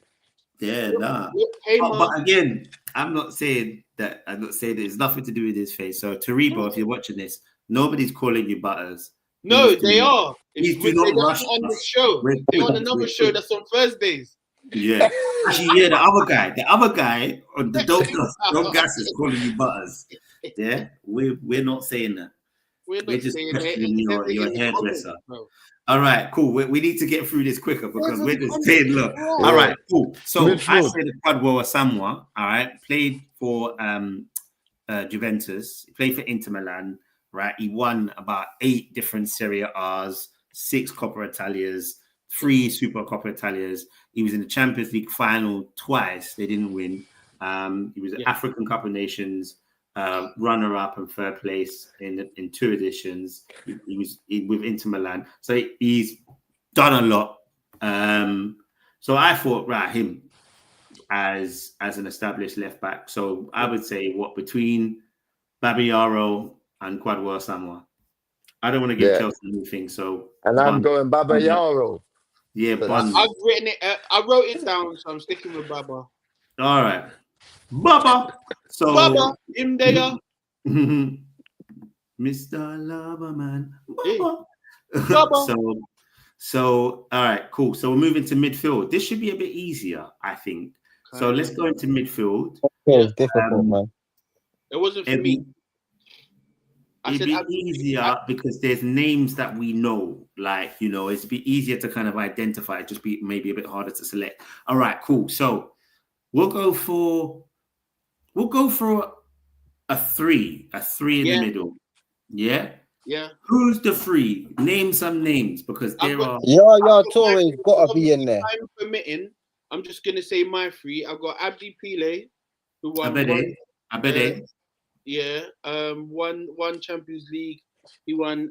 Yeah, nah. Hey, But again, I'm not saying that it's nothing to do with his face. So Taribo, if you're watching this, nobody's calling you Butters. No, Please do they not- are. Please do They're not not rush on us. this show. They're on another show that's on Thursdays. Yeah. Actually, yeah, the other guy on the Don't Gas is calling you Butters. Yeah, we're not saying that. We're We're not just saying questioning it. your hairdresser. All right, cool. We need to get through this quicker because we're just saying, look. Yeah. All right, cool. So I Midfield. said Quadwo Asamoah, all right, played for Juventus, he played for Inter Milan, right? He won about 8 different Serie A's, 6 Coppa Italias, 3 Super Coppa Italias. He was in the Champions League final twice. They didn't win. He was an African Cup of Nations runner-up and third place in 2 editions. He was with Inter Milan, so he's done a lot. So I thought, right, him as an established left back. So I would say between Babayaro and Quadwo Asamoah. I don't want to give Chelsea anything, so and I'm going Babayaro. Yeah, Bun. I've written it. I wrote it down, so I'm sticking with Baba. All right, Baba. So Baba, him there. Mr. Loverman. Baba. Baba. So all right, cool. So we're moving to midfield. This should be a bit easier, I think. So let's go into midfield. It's difficult, man. It wasn't for me. It'd be easier because there's names that we know, like, you know, it'd be easier to kind of identify. It'd just be maybe a bit harder to select. All right, cool. So we'll go for a 3 in the middle. Yeah. Yeah. Who's the 3? Name some names because there are. Torre's got to be in there. Time permitting, I'm just gonna say my 3. I've got Abdi Pile, who won. I bet. Yeah, one Champions League. He won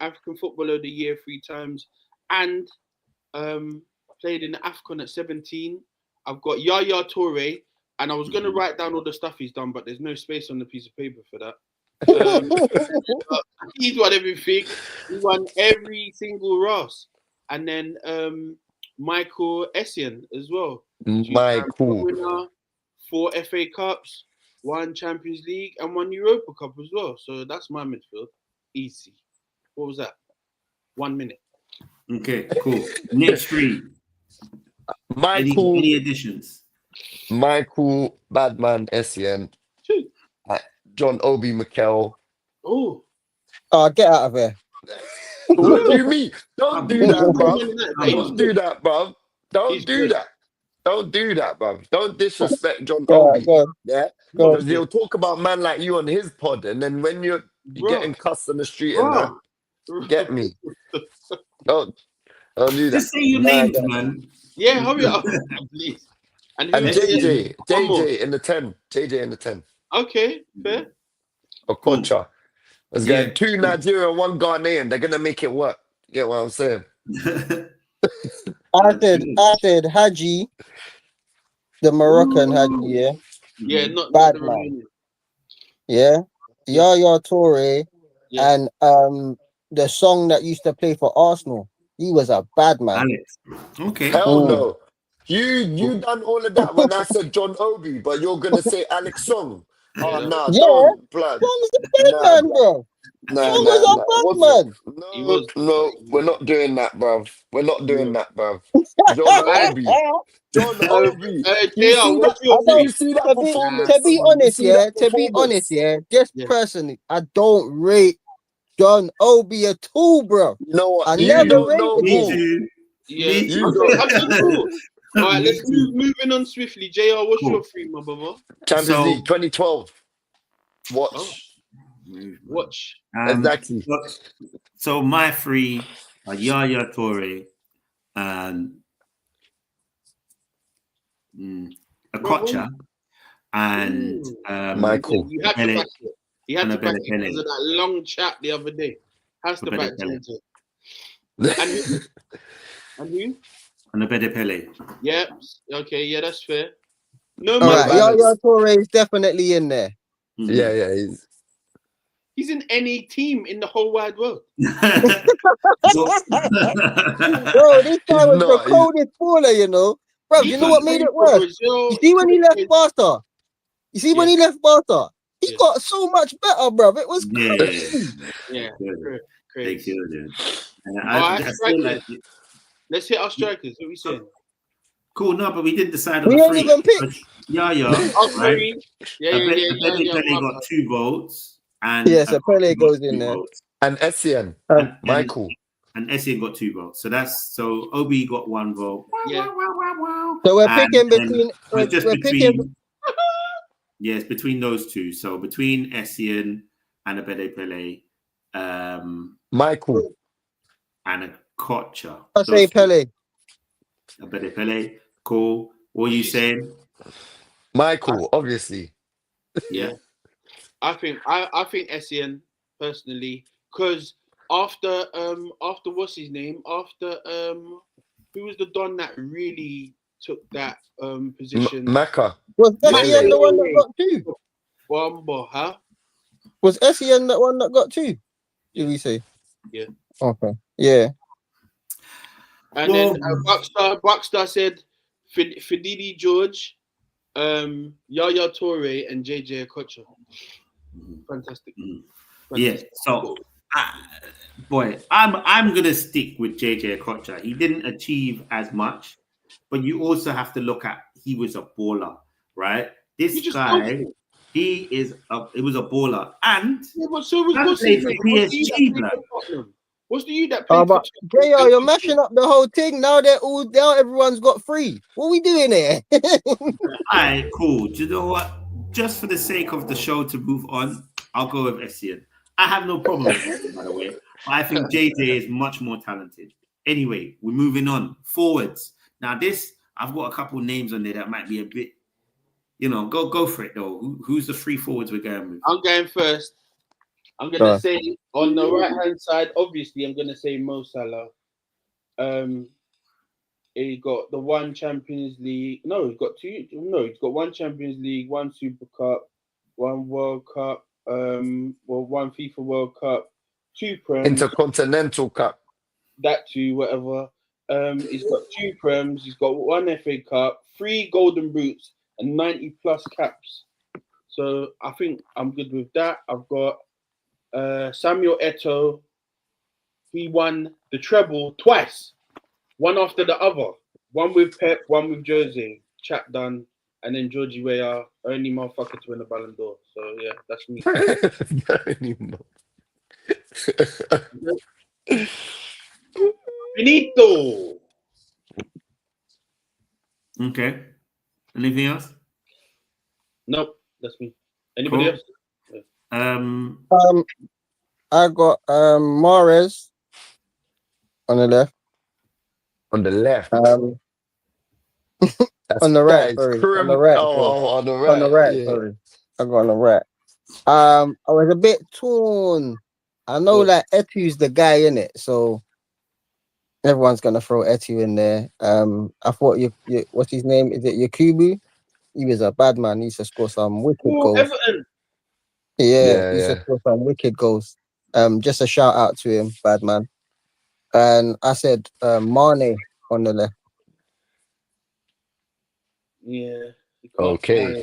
African Footballer of the Year 3 times, and played in the AFCON at 17. I've got Yaya Toure, and I was gonna write down all the stuff he's done, but there's no space on the piece of paper for that. He's won everything. He won every single Ross, and then Michael Essien as well. Michael, winner, 4 FA Cups. 1 Champions League and 1 Europa Cup as well. So that's my midfield. Easy. What was that? 1 minute. Okay, cool. Next 3. Michael. Any additions? Michael Badman Essien. John Obi Mikel. Oh. Get out of here. What do you mean? Don't do that, bro. Don't do that, bro. Don't do that. Don't do that, bro. Don't disrespect John Obi. Yeah? Because he'll talk about man like you on his pod, and then when you're getting cussed on the street and that, get me. Don't do that. Just say your names, man. Yeah, hurry up, please. And JJ in the 10. JJ in the 10. Okay, fair. Okocha. Let's go. 2 Nigeria, 1 Ghanaian. They're gonna make it work. You get what I'm saying? I said Haji, the Moroccan Haji, yeah. Yeah, not bad the man. Romanian. Yeah. Yaya Toure and the song that used to play for Arsenal. He was a bad man. Alex. Okay. Hell no. You done all of that when I said John Obi, but you're gonna say Alex Song. Oh no, don't blood. Song's the bad man, bro. Song was a bad man. No, we're not doing that, bruv. We're not doing that, bruv. John Obi. John Obi. You see that performance? To be honest, just personally, I don't rate John Obi at all, bro. You know what? I never rated him. Cool. All right, let's moving on swiftly. JR, what's your 3, my brother? Champions League 2012. Watch. Exactly. So my 3 are Yaya Toure and Okocha and Michael. You had to back it. You had to back it because of that long chat the other day. Has to Abede back Pele. JJ. And who? And Abede Pele. Yeah. Okay. Yeah, that's fair. No All man. right, Yaya Toure is definitely in there. Yeah. He's in any team in the whole wide world. Bro, this guy was the coldest baller, you know. Bro, you know what made it worse? You see when he left Barca? You see when he left Barca? He got so much better, bro. It was crazy. Yeah. Crazy. Let's hit our strikers. What are we saying? Cool, no, but we didn't decide on We the ain't three. even picked. Right? Pele got 2 votes. And so Pele goes in there. Votes. And Essien. Michael. And Essien got 2 votes. So Obi got 1 vote. Yeah. So we're picking between. Yes, between those two. So between Essien and Abede Pele, Michael and a Kocha. I say Pele. Abede Pele. Cool. What are you saying? Michael, obviously. Yeah. I think Essien personally, because after what's his name? After who was the Don that really took that position? Maka. Was Essien the one that got 2? Wamba, huh? Was Essien the one that got 2? Did we say? Yeah. Okay. Yeah. And then Buckstar said Fididi George, Yaya Toure, and JJ Okocha. Fantastic. Yeah. So, I'm gonna stick with JJ Okocha. He didn't achieve as much, but you also have to look at he was a baller, right? This guy, it was a baller, and so was PSG. What's the you that played but JR, you're mashing up the whole thing. Now everyone's got 3. What are we doing here? Alright, cool. Do you know what? Just for the sake of the show to move on, I'll go with Essien. I have no problem with Essien, by the way. But I think JJ is much more talented. Anyway, we're moving on. Forwards. Now I've got a couple names on there that might be a bit, go for it though. Who's the 3 forwards we're going with? I'm going first. I'm going to say on the right-hand side, obviously, I'm going to say Mo Salah. He got the 1 Champions League. No, he's got 2. No, he's got 1 Champions League, 1 Super Cup, 1 World Cup, 1 FIFA World Cup, 2 Prem. Intercontinental Cup. That too, whatever. He's got 2 Prems. He's got 1 FA Cup, 3 Golden Boots, and 90+ caps. So I think I'm good with that. I've got Samuel Eto'o. He won the treble twice, one after the other. 1 with Pep, 1 with Jose. Chat done. And then Georgie Weah, only motherfucker to win the Ballon d'Or. So yeah, that's me. Finito. Okay. Anything else? Nope, that's me. Anybody else? I got Mahrez on the left. On the left. On the right. Sorry. On the right. On the right. On the right. Yeah. Sorry. I got on the right. I was a bit torn. I know like Etu's the guy in it, so everyone's gonna throw Etu in there. I thought you what's his name? Is it Yakubu? He was a bad man. He used to score some wicked goals. Everton. Yeah, he used to score some wicked goals. Just a shout out to him, bad man. And I said Mane on the left. Yeah. Okay.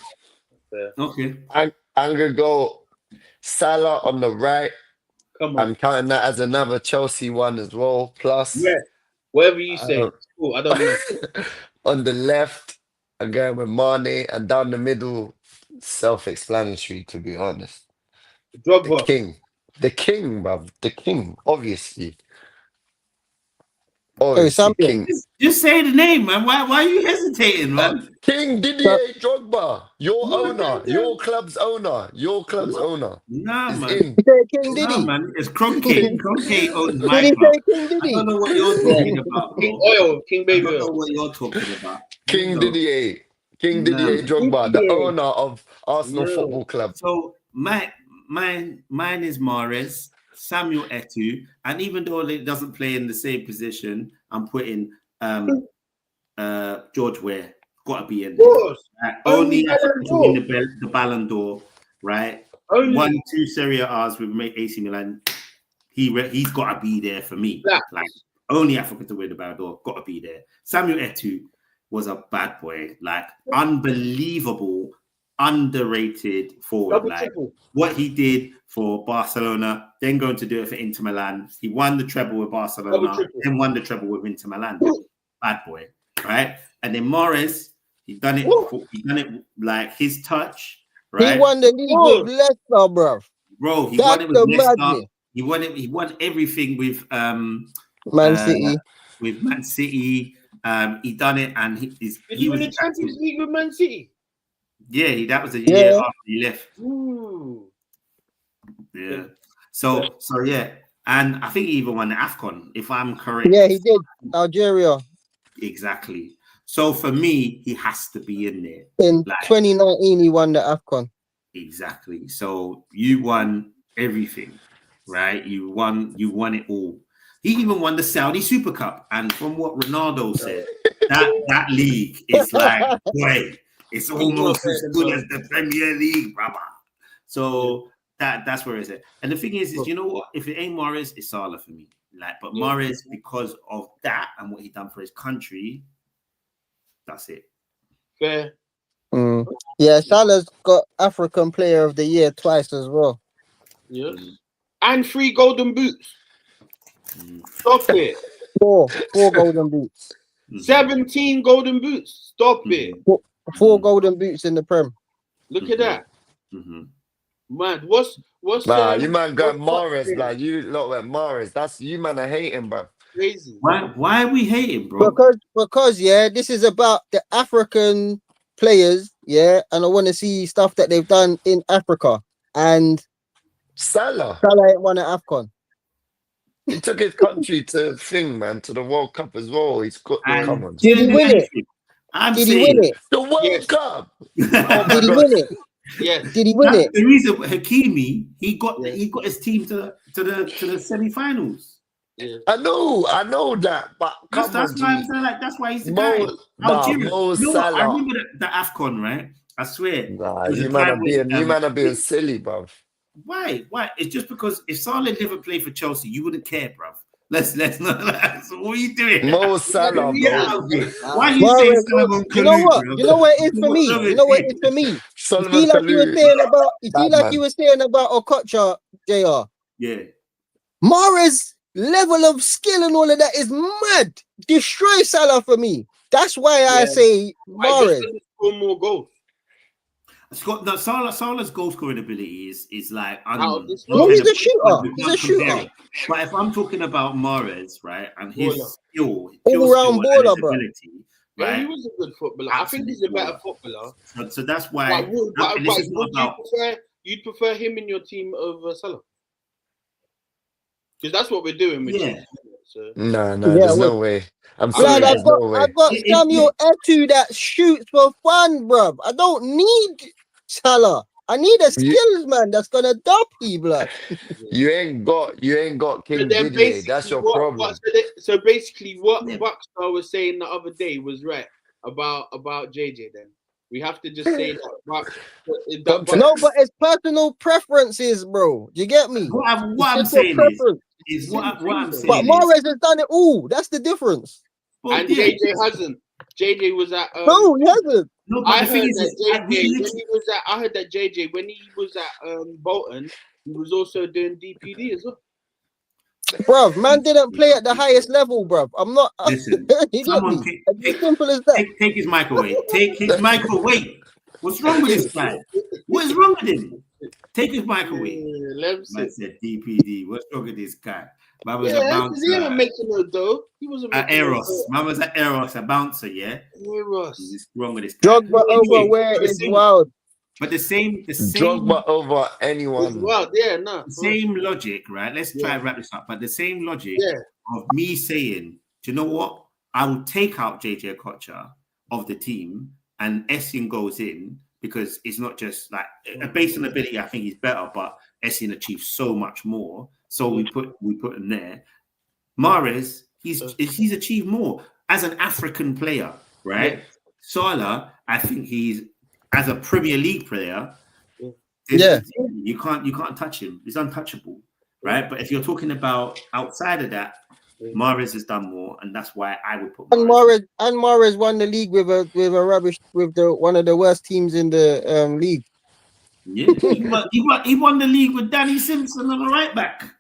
Okay. I'm gonna go Salah on the right. Come on. I'm counting that as another Chelsea one as well. Plus, yeah, whatever you say. Cool. I don't know. On the left, I'm going with Mane, and down the middle, self-explanatory to be honest. Drogba. The king, bruv. The king, obviously. King. Just say the name, man. Why are you hesitating, man? King Didier Drogba, your owner, your club's owner. Nah, man. You say King Diddy? Nah, man. It's Kroenke. Kroenke owns my Did he club. say King Diddy? I don't know what you're talking about, bro. King Oil, King Baby I don't know Oil. what you're talking about. King Didier Drogba, the owner of Arsenal Football Club. So mine is Mahrez. Samuel Eto'o, and even though he doesn't play in the same position, I'm putting George Weah. Got to be in there. Right? Only African to win the Ballon d'Or, right? Only 1-2 Serie A's with AC Milan. He's got to be there for me. Yeah. Like only African to win the Ballon d'Or. Got to be there. Samuel Eto'o was a bad boy, like unbelievable, underrated forward. Like what he did for Barcelona, then going to do it for Inter Milan. He won the treble with Barcelona, then won the treble with Inter Milan. Bad boy, right? And then Morris, he done it like his touch, right? He won the league with Leicester, bro. Bro, he won it with Leicester. He won everything with Man City. With Man City. He done it, and he won the Champions League with Man City. Yeah, that was a year after he left. Ooh. Yeah. So yeah, and I think he even won the AFCON, if I'm correct. Yeah, he did. Algeria. Exactly. So for me, he has to be in there. In 2019, he won the AFCON. Exactly. So you won everything, right? You won it all. He even won the Saudi Super Cup, and from what Ronaldo said, that league is like, boy, it's almost as good as the Premier League, brother. So that's where it's at. And the thing is you know what? If it ain't Morris, it's Salah for me. Like, but Morris, because of that and what he done for his country, that's it. Fair. Yeah, Salah's got African Player of the Year twice as well. Yes. And 3 golden boots. Stop it. Four golden boots. 17 golden boots. Stop it. Four golden boots in the Prem. Look at that. Man, what's you man got Morris, like you look at Morris. That's you man are hating, bro. Crazy. Why are we hating, bro? Because this is about the African players, and I want to see stuff that they've done in Africa. And Salah ain't won an AFCON. He took his country to the World Cup as well. He's got come on. Did he win it? Did he win it? The World Cup. Did he win it? Yes. Did he win it? The reason Hakimi, he got his team to the semi-finals. Yeah. I know that, but that's why I'm saying, like, that's why he's the guy. I remember the AFCON, right? I swear. Nah, you man are being silly, bro. Why? It's just because if Salah never played for Chelsea, you wouldn't care, bruv. Let's not. So what are you doing? Mo Salah, bro. Why are you saying Solomon Kalou? You know what? You know what it is for me. You know what it is for me. Solomon You were saying about Okocha, JR. Yeah. Mara's level of skill and all of that is mad. Destroy Salah for me. That's why I say Mara. Score more goals. Salah's goal scoring ability is like he's a shooter. He's a shooter. But if I'm talking about Mahrez, right, and his skill, all-round baller, bro. Right? Yeah, he was a good footballer. Absolutely. I think he's a better footballer. So that's why. You'd prefer him in your team over Salah? Because that's what we're doing with him. So. No, there's no way. I'm sorry, I've got Samuel Eto'o that shoots for fun, bruv. I don't need Salah. I need a skills man that's gonna dub people. You ain't got King Didier. That's your problem. So basically, what Buckstar was saying the other day was right about JJ. Then we have to just say that. No, but it's personal preferences, bro. You get me? What I'm saying is what I'm saying. But Mahrez has done it all. That's the difference. And JJ hasn't. JJ was at. No, he hasn't. No, I heard that JJ when he was at Bolton, he was also doing DPD as well. Bruv, man didn't play at the highest level, bruv. I'm not. Listen, someone as simple as that. Take his mic away. Take his mic away. What's wrong with this guy? What is wrong with him? Take his mic away. Man said DPD. What's wrong with this guy? Man was a bouncer. He wasn't making no dough. He wasn't at Eros. Man was at Eros, a bouncer, yeah? Eros. What's wrong with this guy? Drogba over where is wild. But the same Drogba over anyone. Well, same logic, right? Let's try and wrap this up. But the same logic of me saying, do you know what? I will take out JJ Okocha of the team and Essien goes in because it's not just like based on ability, I think he's better, but Essien achieves so much more. so we put him there. Mahrez, he's achieved more as an African player, right? Yeah. Salah, I think he's as a Premier League player. Yeah. You can't touch him. He's untouchable, right? But if you're talking about outside of that, Mahrez has done more, and that's why I would put Mahrez. And Mahrez won the league with a rubbish with one of the worst teams in the league. Yeah, he won the league with Danny Simpson on the right back.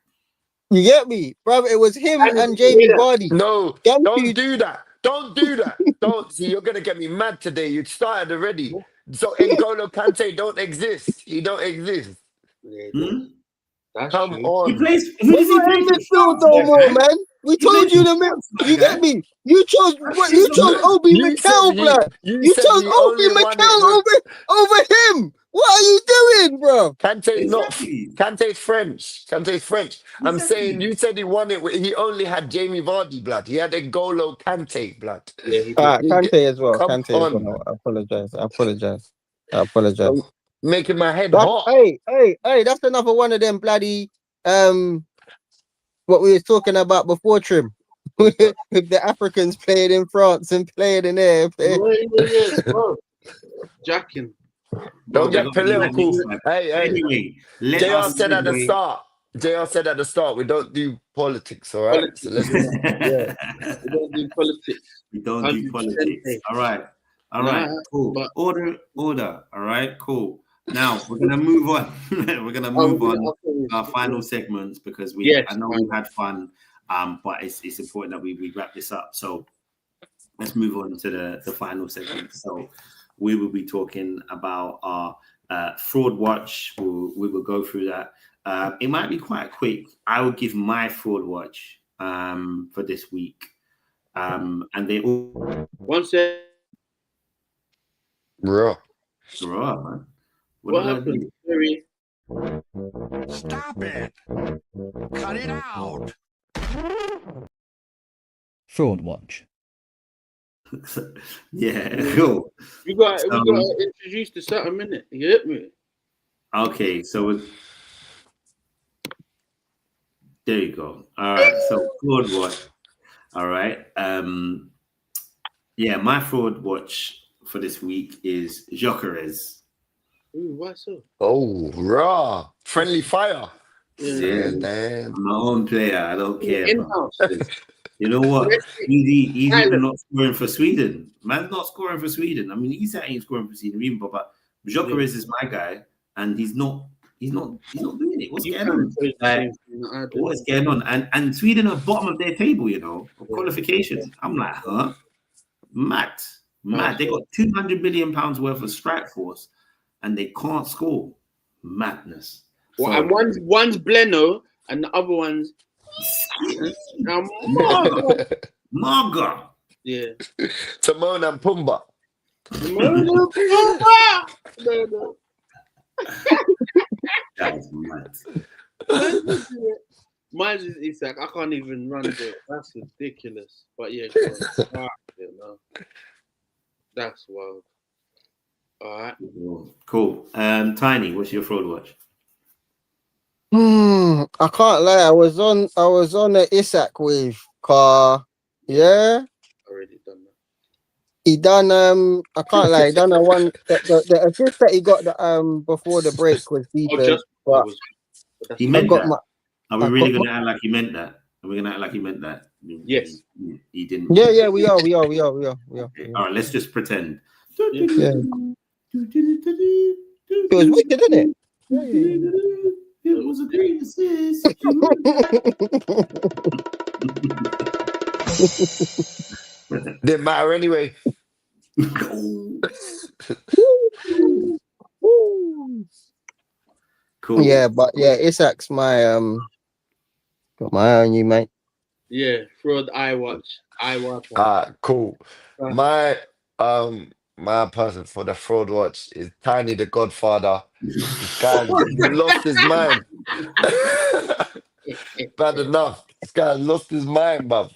You get me, bro? It was him and Jamie Vardy. No, don't do that. Don't do that. Don't see. You're gonna get me mad today. You started already. So N'Golo Kante don't exist. He don't exist. That's Come true. on. He plays. Who does he play for? No more, man. We told you the mid. You get me? You chose what? You chose Obi Mikel, blood. You chose Obi Mikel over him. What are you doing, bro? Kante's French. Kante's French. I'm saying you said he won it. He only had Jamie Vardy, blood. He had N'Golo Kante, blood. Yeah, he Kante as well. Come Kante as on. well. I apologize. Making my head hot. Hey, that's another one of them bloody what we was talking about before, Trim. With the Africans playing in France and playing in there. Yes, bro. Jacking. Don't get political. Hey. Anyway, JR said at the start, we don't do politics, all right? So let's We don't do politics. We don't do politics. All right. Cool. But Order. All right, cool. Now we're gonna move on. We're gonna move on to our final segments because I know we've had fun, but it's important that we wrap this up. So let's move on to the final segment. So we will be talking about our fraud watch. We will go through that. It might be quite quick. I will give my fraud watch for this week, and they all. one second. Raw. Man. What happened? Sorry. Stop it! Cut it out! Fraud watch. Yeah, cool. We got introduced to certain minute. You get me? Okay, so there you go. All right, so fraud watch. All right. Yeah, my fraud watch for this week is Gyökeres. Ooh, why so? Oh, raw. Friendly fire. Yeah, damn. I'm my own player. I don't care. In-house. You know what? He's even not scoring for Sweden. Man's not scoring for Sweden. I mean, he's ain't scoring for Sweden, but Gyökeres is my guy, and he's not doing it. What's going on? What's going on? And Sweden are bottom of their table, of qualifications. I'm like, huh? Mad. They got 200 million pounds worth of strike force, and they can't score. Madness. Well, and one's Bleno, and the other one's Marga. Yeah. Timon and Pumbaa. No. That's mad. Mine is Isak. I can't even run it. That's ridiculous. But yeah, that's wild. All right. Cool. Tiny, what's your fraud watch? I can't lie. I was on the Isak wave car. Yeah. Already done that. He done I can't lie. He done a one. The assist that he got before the break was decent. But he meant that. Are we really gonna act like he meant that? Are we gonna act like he meant that? Yes. He didn't. Yeah. We are. Okay. All right. Let's just pretend. Yeah. It was wicked, didn't it? It was a great assist. Didn't matter anyway. Cool. Yeah, but yeah, Isak's my got my eye on you, mate. Yeah, fraud I watch. Cool. My person for the fraud watch is Tiny the Godfather. This guy lost his mind. Bad enough. This guy lost his mind, bruv.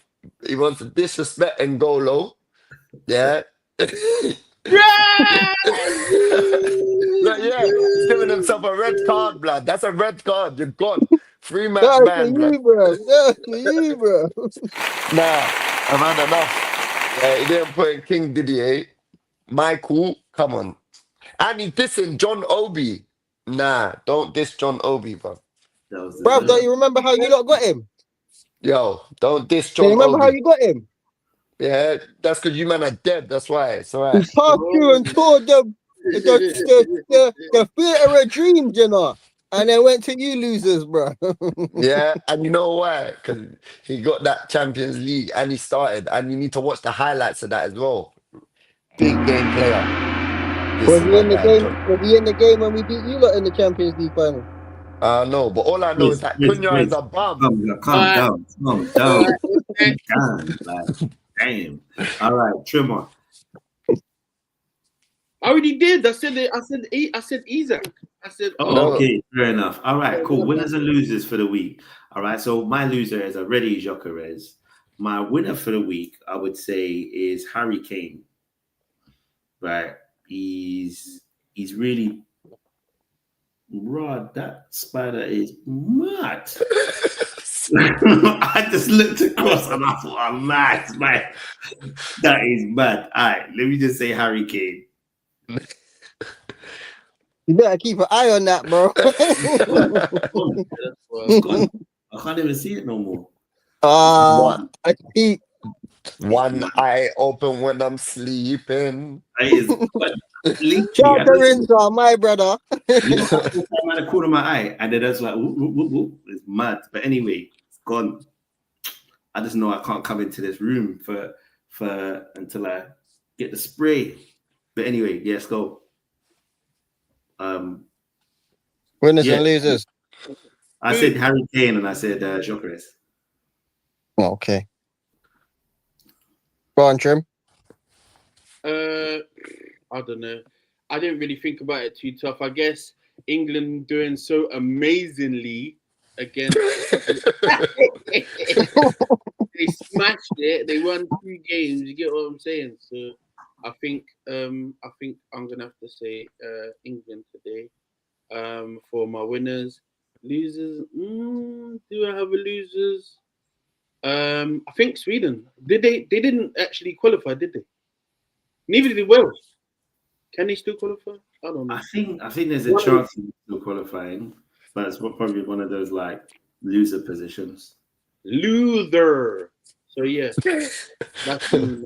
He wants to disrespect N'Golo. Yeah. He's giving himself a red card, blood. That's a red card. You're gone. 3-match That's for ban, blood. you, bro. That's for you, bro. Nah, I've had enough. Yeah, he didn't put in King Didier. Michael, come on. And he's dissing John Obi. Nah, don't diss John Obi, bro. That was Bruv, don't the you remember how you lot got him? Yo, don't diss Do you John remember how Obi. you got him? Yeah, that's because you man are dead. That's why. It's all He right. passed through and tore the theater of dreams, you know. And then went to you losers, bro. Yeah, and you know why? Because he got that Champions League and he started, and you need to watch the highlights of that as well. Big game player. This Was is he my in the guy, game? John. Was he in the game when we beat you lot in the Champions League final? No, but all I know is that Cunha is a bum. Calm down. Calm down. Okay. Calm down. Like, damn. All right, Trimmer. I already did. I said Isaac. I said, Oh, No. okay, fair enough. All right, cool. Winners and losers for the week. All right, so my loser is already Jokeres. My winner for the week, I would say, is Harry Kane. Right, he's really Rod. That spider is mad. I just looked across and I thought, I'm mad, man. That is mad. All right, let me just say Harry Kane. You better keep an eye on that, bro. I can't even see it no more. I see. One eye open when I'm sleeping. That is Charterins are my brother. I'm at the corner of my eye, and then that's like, whoop, whoop, whoop, whoop. It's mad. But anyway, it's gone. I just know I can't come into this room for until I get the spray. But anyway, yeah, let's go. Winners Yeah. and losers. I said Harry Kane and I said Jokeres. Okay. Go on, Trim. I don't know. I didn't really think about it too tough. I guess England doing so amazingly against. They smashed it. They won 2 games. You get what I'm saying? So I think I'm gonna have to say England today. For my winners, losers. Do I have a losers? I think Sweden. Did they? They didn't actually qualify, did they? Neither did Wales. Can they still qualify? I don't know. I think there's a chance of still qualifying, but it's probably one of those like loser positions. Loser. So yeah, that's me.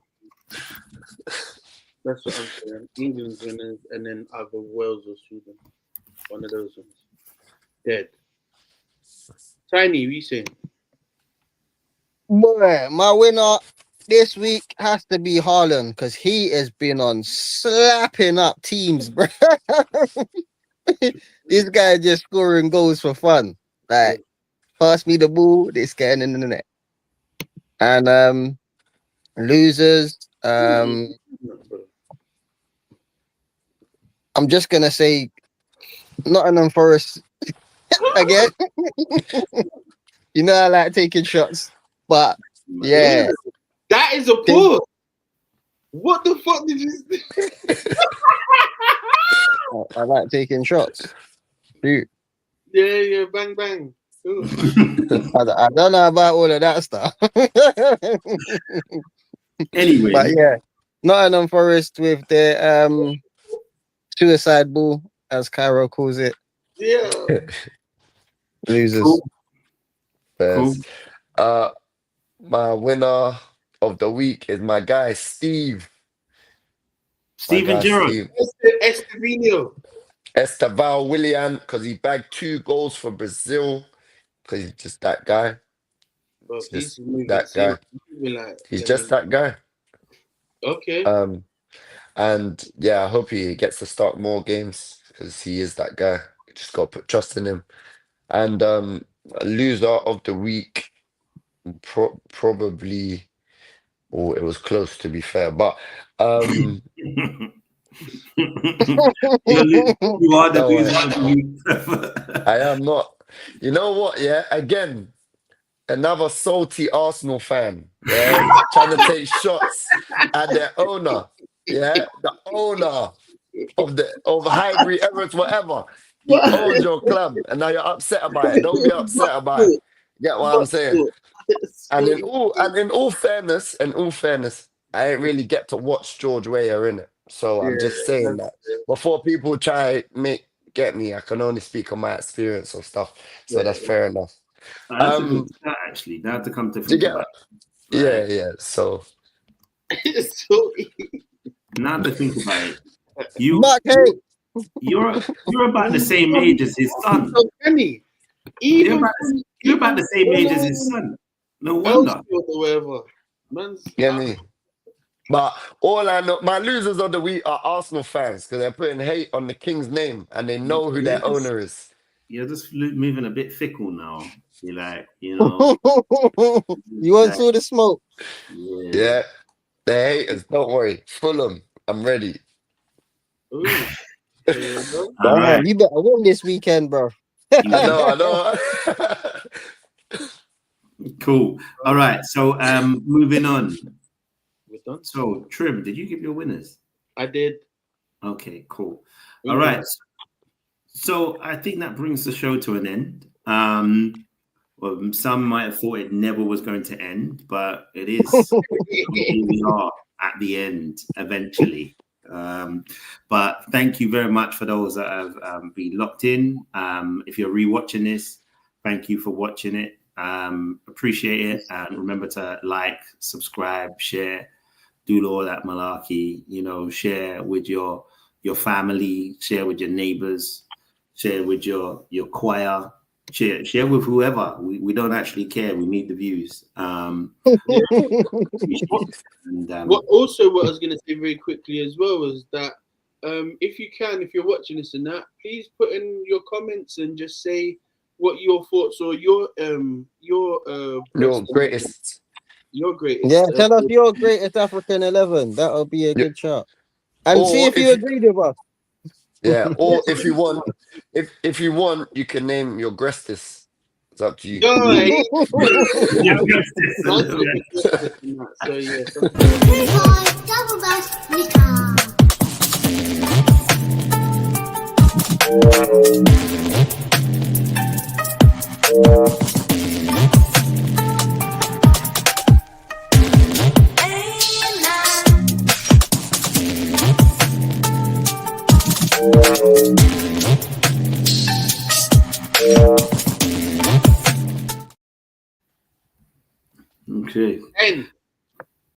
That's what I'm saying. England's winners, and then either Wales or Sweden. One of those ones. Dead. Tiny, what you saying? Boy, my winner this week has to be Haaland because he has been on slapping up teams, bro. This guy just scoring goals for fun. Like, pass me the ball, this guy in the net. And losers, I'm just gonna say Nottingham Forest again. You know I like taking shots, but yeah. That is a pull. What the fuck did you say? I like taking shots. Dude. Yeah, bang, bang. I don't know about all of that stuff. Anyway, but yeah, Nottingham Forest with their suicide ball, as Cairo calls it. Yeah. Losers. Cool. My winner of the week is my guy Steve. Steven Gerrard. Estevino. Esteval Willian, because he bagged 2 goals for Brazil. Because he's just that guy. Bro, He's just that guy. He's just that guy. Okay. And yeah, I hope he gets to start more games because he is that guy. You just got to put trust in him. And loser of the week, probably. Oh, it was close to be fair, but You are the loser of the week. I am not. You know what? Yeah, again, another salty Arsenal fan. Yeah, trying to take shots at their owner. Yeah, the owner of Highbury Emirates, whatever. You owned your club, and now you're upset about it. Don't be upset about it. Get what I'm saying? And in all fairness, I ain't really get to watch George Weah in it. So I'm just saying that before people try get me, I can only speak on my experience of stuff. So that's fair enough. That's a good start, actually. Now to come to think about it. Yeah. So now to think about it, you're about the same age as his son. So Kenny, You're about the same age as his son. No wonder. Get me. But all I know, my losers of the week are Arsenal fans because they're putting hate on the King's name and they know who their owner is. You're just moving a bit fickle now. You're like, you know. You want to see the smoke? Yeah. The haters, don't worry. Fulham, I'm ready. All right. You better win this weekend, bro. I know. Cool. All right. So moving on. We're done. So Trim, did you give your winners? I did. Okay, cool. All right. So I think that brings the show to an end. Well, some might have thought it never was going to end, but it is. Here we are at the end eventually. But thank you very much for those that have been locked in. If you're rewatching this, thank you for watching it. Appreciate it. And remember to like, subscribe, share, do all that malarkey, you know, share with your family, share with your neighbors, share with your choir, share with whoever. We don't actually care. We need the views. And, what I was going to say very quickly as well is that if you're watching this and that, please put in your comments and just say what your thoughts or your greatest. Your greatest. Yeah, tell us your greatest African 11. That'll be a good shot. And see if you agree with us. Yeah, or if you want, you can name your greatest. It's up to you. So yeah. 3-5, double bass, recap. Okay. And